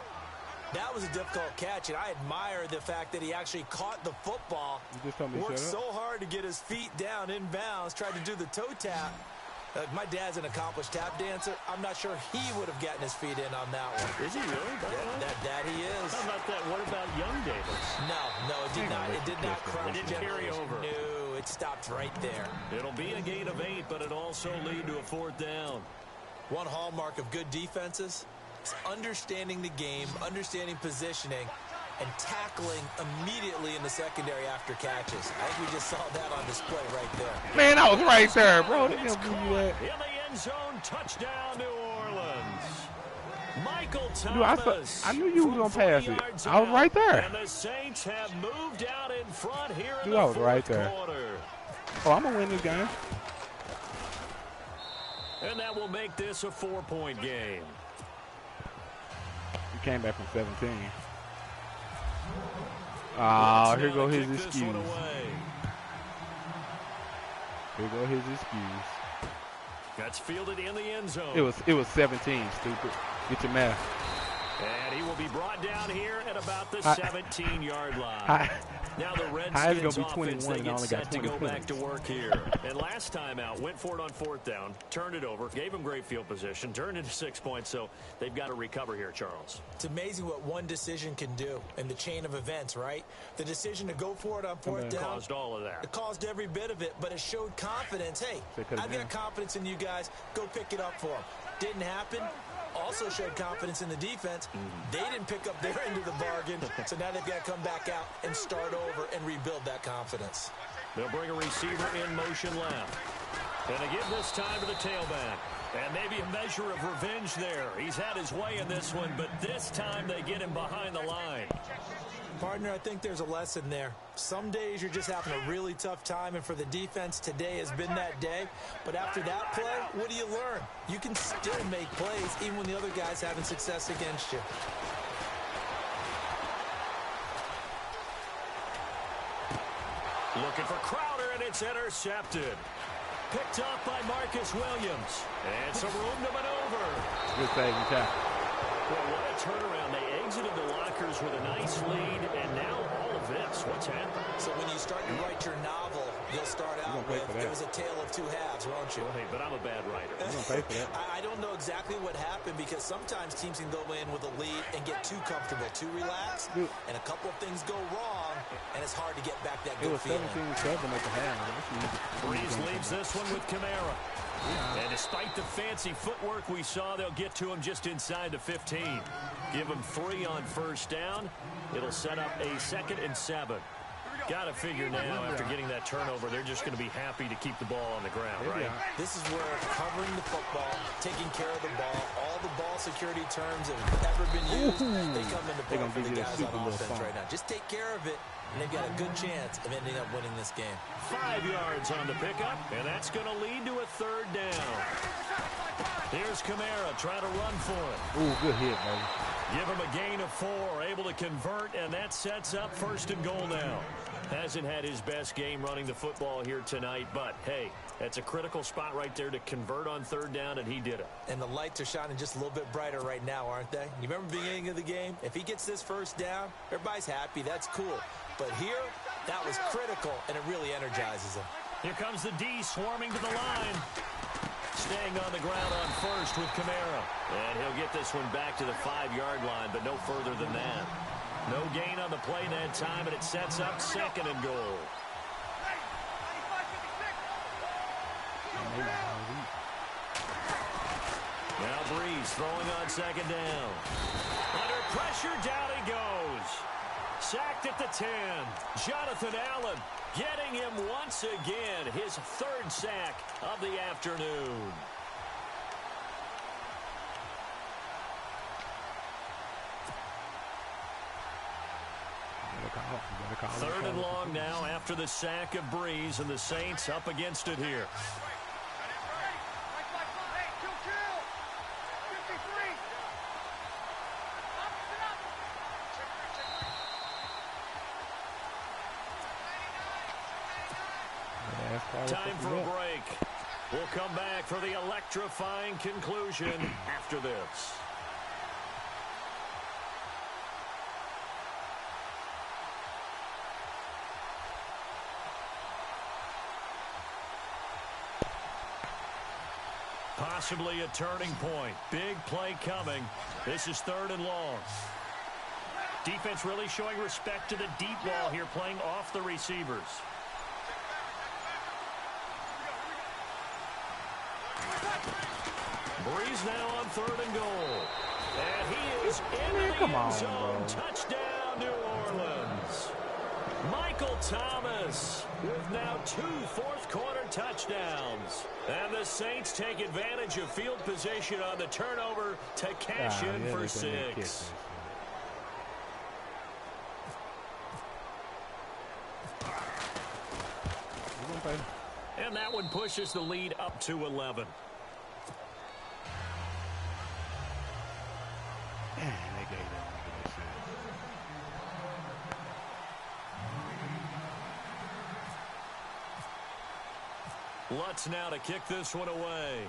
That was a difficult catch, and I admire the fact that he actually caught the football. You just told me to Worked shut so up. hard to get his feet down in bounds, tried to do the toe tap. My dad's an accomplished tap dancer. I'm not sure he would have gotten his feet in on that one. Is he really? That he is. How about that? What about Young Davis? No, it did not. It did not crush. It didn't carry over. No, it stopped right there. It'll be a gain of 8, but it also lead to a 4th down. One hallmark of good defenses is understanding the game, understanding positioning, and tackling immediately in the secondary after catches. I think we just saw that on display right there. Man, I was right there, bro. They didn't give you that. In the end zone, touchdown, New Orleans. Michael Dude, Thomas. I knew you was from gonna 40 pass it. yards I was out. right there. And the Saints have moved out in front here in Dude, the I was 4th right there. quarter. Oh, I'm gonna win this game. And that will make this a 4-point game. You came back from 17. Oh, here go his Kick this excuse. one away. Here go his excuse. That's fielded in the end zone. It was 17, stupid. Get your math. And he will be brought down here at about the I- 17-yard line. Now the How is it Redskins gonna be 21 offense, they and I get only got set to 20 go back points? to work here. And last time out, went for it on 4th down, turned it over, gave him great field position, turned into 6 points, so they've got to recover here, Charles. It's amazing what one decision can do in the chain of events, right? The decision to go for it on 4th down. Caused all of that. It caused every bit of it, but it showed confidence. Hey, They could've I've got been. confidence in you guys. Go pick it up for them. Didn't happen. Also showed confidence in the defense. They didn't pick up their end of the bargain, so now they've got to come back out and start over and rebuild that confidence. They'll bring a receiver in motion left. And they give this time to the tailback. And maybe a measure of revenge there. He's had his way in this one, but this time they get him behind the line. Partner, I think there's a lesson there. Some days you're just having a really tough time, and for the defense, today has been that day. But after that play, what do you learn? You can still make plays even when the other guy's having success against you. Looking for Crowder, and it's intercepted. Picked up by Marcus Williams. And some room to maneuver. Good saving tackle. Well, what a turnaround. They exited the lockers with a nice lead, and now all of this. What's happened? So when you start to write your novel, you'll start out gonna pay with, for that. it was a tale of two halves, won't you? Well, hey, but I'm a bad writer. You're gonna pay for that. I don't know exactly what happened, because sometimes teams can go in with a lead and get too comfortable, too relaxed, Dude. and a couple of things go wrong, and it's hard to get back that It good was feeling. 17-7 at the half. Breeze leaves this one with Kamara. And despite the fancy footwork we saw, they'll get to him just inside the 15. Give him 3 on 1st down. It'll set up a 2nd and 7. Got to figure now, after getting that turnover, they're just going to be happy to keep the ball on the ground, right? This is where covering the football, taking care of the ball, all the ball security terms that have ever been used, they come into play for the guys on offense right now. Just take care of it, and they've got a good chance of ending up winning this game. 5 yards on the pickup, and that's going to lead to a 3rd down. Here's Kamara trying to run for it. Ooh, good hit, baby. Give him a gain of 4, able to convert, and that sets up 1st and goal now. Hasn't had his best game running the football here tonight, but hey, that's a critical spot right there to convert on 3rd down, and he did it. And the lights are shining just a little bit brighter right now, aren't they? You remember the beginning of the game? If he gets this 1st down, everybody's happy. That's cool. But here, that was critical, and it really energizes him. Here comes the D swarming to the line. Staying on the ground on 1st with Kamara. And he'll get this one back to the 5-yard line, but no further than that. No gain on the play that time, and it sets up 2nd and goal. Now Breeze throwing on 2nd down. Under pressure, down he goes. Sacked at the 10. Jonathan Allen getting him once again. His 3rd sack of the afternoon. Third and long now after the sack of Breeze, and the Saints up against it here. Time for a break. We'll come back for the electrifying conclusion after this. Possibly a turning point. Big play coming. This is 3rd and long. Defense really showing respect to the deep ball here, playing off the receivers. Breeze now on 3rd and goal. And he is in the end zone. Touchdown, New Orleans. Michael Thomas with now 2 fourth-quarter touchdowns. And the Saints take advantage of field position on the turnover to cash in for 6. And that one pushes the lead up to 11. Lutz now to kick this one away.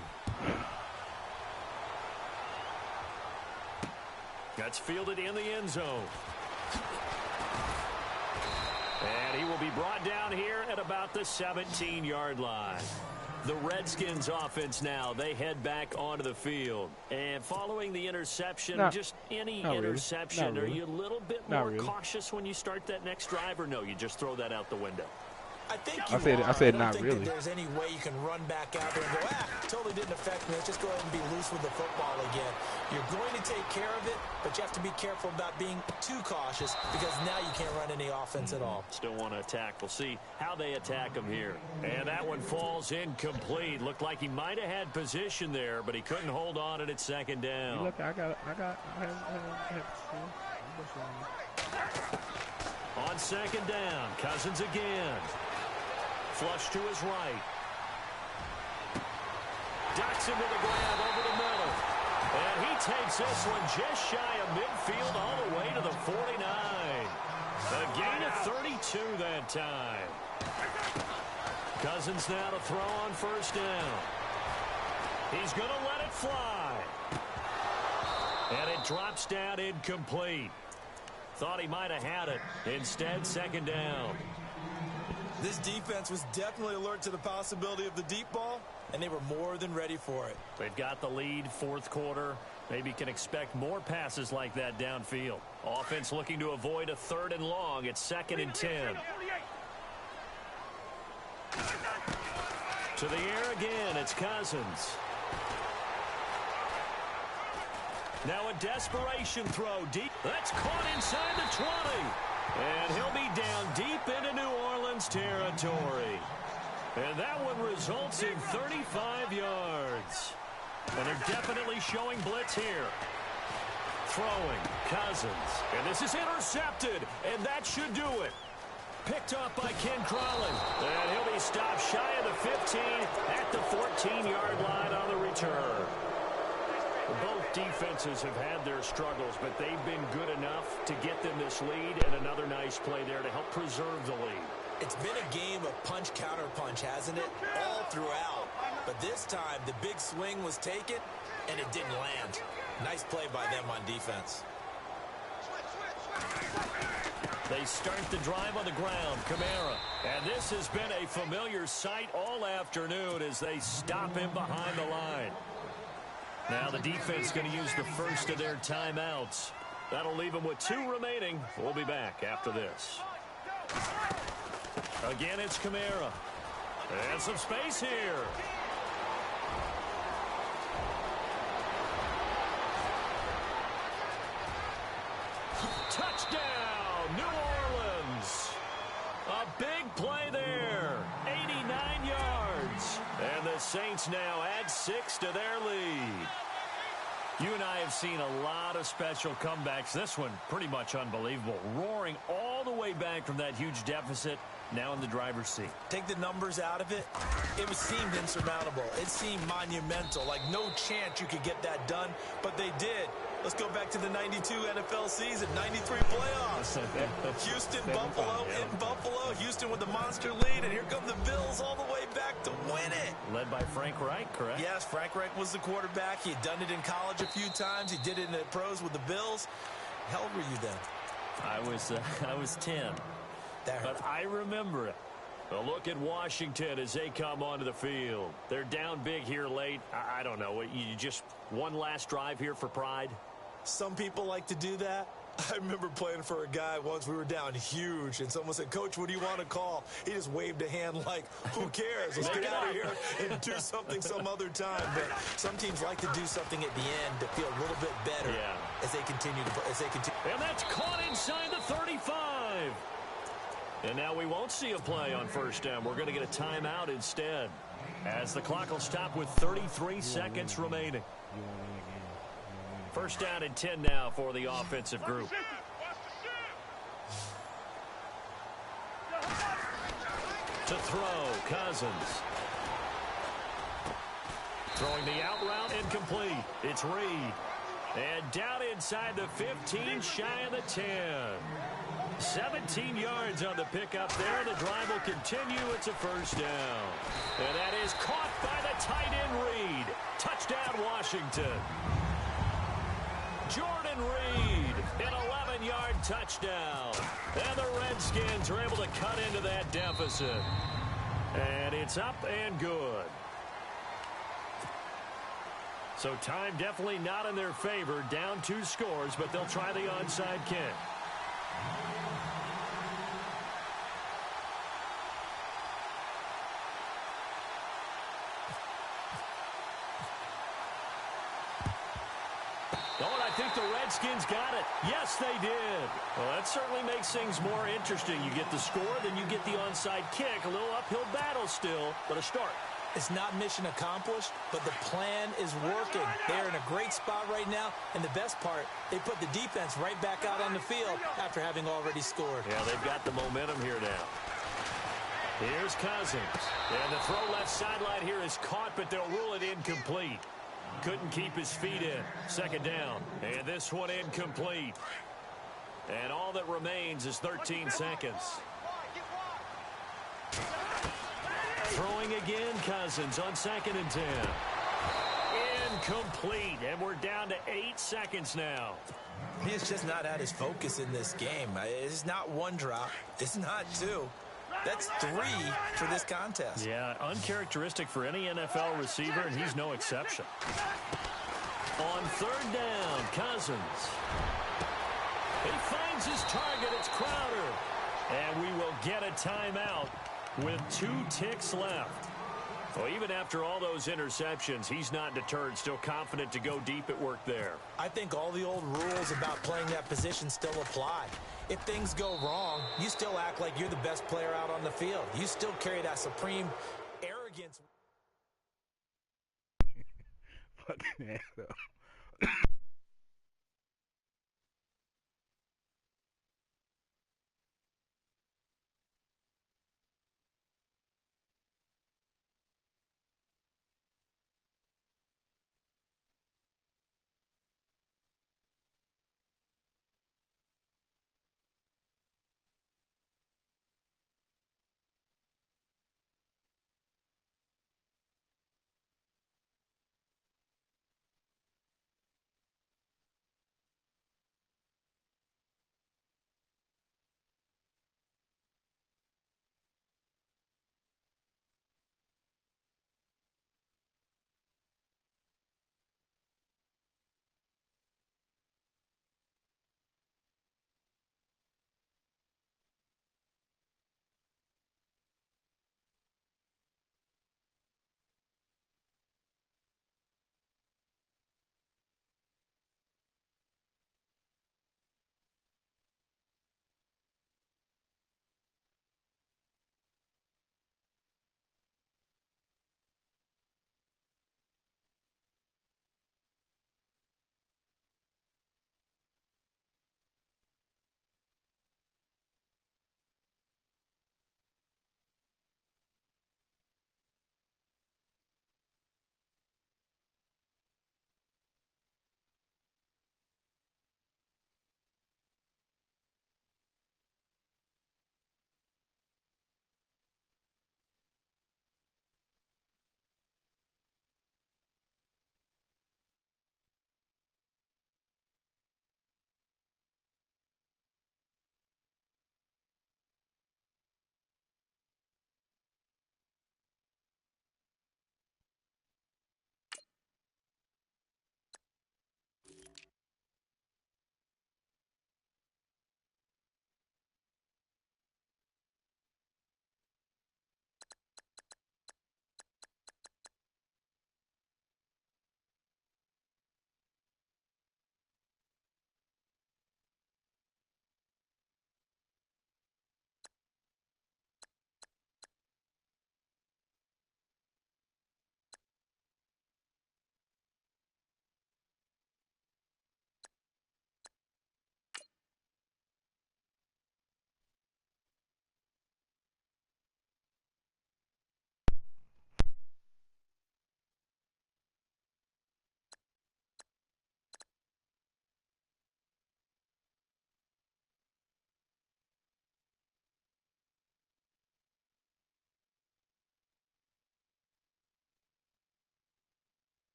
That's fielded in the end zone. And he will be brought down here at about the 17-yard line. The Redskins offense now, they head back onto the field. And following the interception, just any interception, are you a little bit more cautious when you start that next drive, or no, you just throw that out the window? I think I said not really. That there's any way you can run back out there and go, totally didn't affect me. Let's just go ahead and be loose with the football again. You're going to take care of it, but you have to be careful about being too cautious because now you can't run any offense at all. Still want to attack. We'll see how they attack him here. And that one falls incomplete. Looked like he might have had position there, but he couldn't hold on at 2nd down. Look, I have on 2nd down, Cousins again. Flush to his right. Dotson with a grab over the middle. And he takes this one just shy of midfield all the way to the 49. A gain of 32 that time. Cousins now to throw on 1st down. He's going to let it fly. And it drops down incomplete. Thought he might have had it. Instead, 2nd down. This defense was definitely alert to the possibility of the deep ball, and they were more than ready for it. They've got the lead, 4th quarter. Maybe can expect more passes like that downfield. Offense looking to avoid a 3rd and long. It's 2nd and 10. To the air again, it's Cousins. Now a desperation throw deep. That's caught inside the 20. And he'll be down deep into New Orleans territory. And that one results in 35 yards. And they're definitely showing blitz here. Throwing, Cousins. And this is intercepted. And that should do it. Picked off by Ken Crawley. And he'll be stopped shy of the 15 at the 14-yard line on the return. Both defenses have had their struggles, but they've been good enough to get them this lead, and another nice play there to help preserve the lead. It's been a game of punch-counter-punch, hasn't it? All throughout. But this time, the big swing was taken, and it didn't land. Nice play by them on defense. They start the drive on the ground, Kamara. And this has been a familiar sight all afternoon as they stop him behind the line. Now the defense going to use the first of their timeouts. That'll leave them with 2 remaining. We'll be back after this. Again, it's Kamara. And some space here. Touchdown, New Orleans. A big play there. 89 yards. And the Saints now add 6 to their lead. You and I have seen a lot of special comebacks. This one pretty much unbelievable. Roaring all the way back from that huge deficit. Now in the driver's seat. Take the numbers out of it. It seemed insurmountable. It seemed monumental. Like no chance you could get that done. But they did. Let's go back to the 92 NFL season, 93 playoffs. Houston, Buffalo, in Buffalo. Houston with the monster lead, and here come the Bills all the way back to win it. led by Frank Reich, correct? Yes, Frank Reich was the quarterback. He had done it in college a few times. He did it in the pros with the Bills. How old were you then? I was 10. But I remember it. A look at Washington as they come onto the field. They're down big here late. I don't know. You just one last drive here for pride? Some people like to do that. I remember playing for a guy once. We were down huge, and someone said, "Coach, what do you want to call?" He just waved a hand like, who cares? Let's get out of here and do something some other time. But some teams like to do something at the end to feel a little bit better as they continue to play. And that's caught inside the 35. And now we won't see a play on first down. We're going to get a timeout instead, as the clock will stop with 33 seconds remaining. First down and 10 now for the offensive group. To throw, Cousins. Throwing the out route, incomplete. It's Reed. And down inside the 15, shy of the 10. 17 yards on the pickup there. The drive will continue. It's a first down. And that is caught by the tight end, Reed. Touchdown, Washington. Jordan Reed, an 11-yard touchdown. And the Redskins are able to cut into that deficit. And it's up and good. So time definitely not in their favor. Down 2 scores, but they'll try the onside kick. I think the Redskins got it. Yes, they did. Well, that certainly makes things more interesting. You get the score, then you get the onside kick. A little uphill battle still, but a start. It's not mission accomplished, but the plan is working. They're in a great spot right now, and the best part, they put the defense right back out on the field after having already scored. Yeah, they've got the momentum here now. Here's Cousins. And the throw left sideline here is caught, but they'll rule it incomplete. Couldn't keep his feet in. Second down. And this one incomplete. And all that remains is 13 seconds. Throwing again, Cousins on 2nd and 10. Incomplete. And we're down to 8 seconds now. He's just not at his focus in this game. It's not one drop. It's not 2. That's 3 for this contest. Yeah, uncharacteristic for any NFL receiver, and he's no exception. On 3rd down, Cousins. He finds his target. It's Crowder. And we will get a timeout with 2 ticks left. Well, even after all those interceptions, he's not deterred, still confident to go deep at work there. I think all the old rules about playing that position still apply. If things go wrong, you still act like you're the best player out on the field. You still carry that supreme arrogance. Fucking ass up.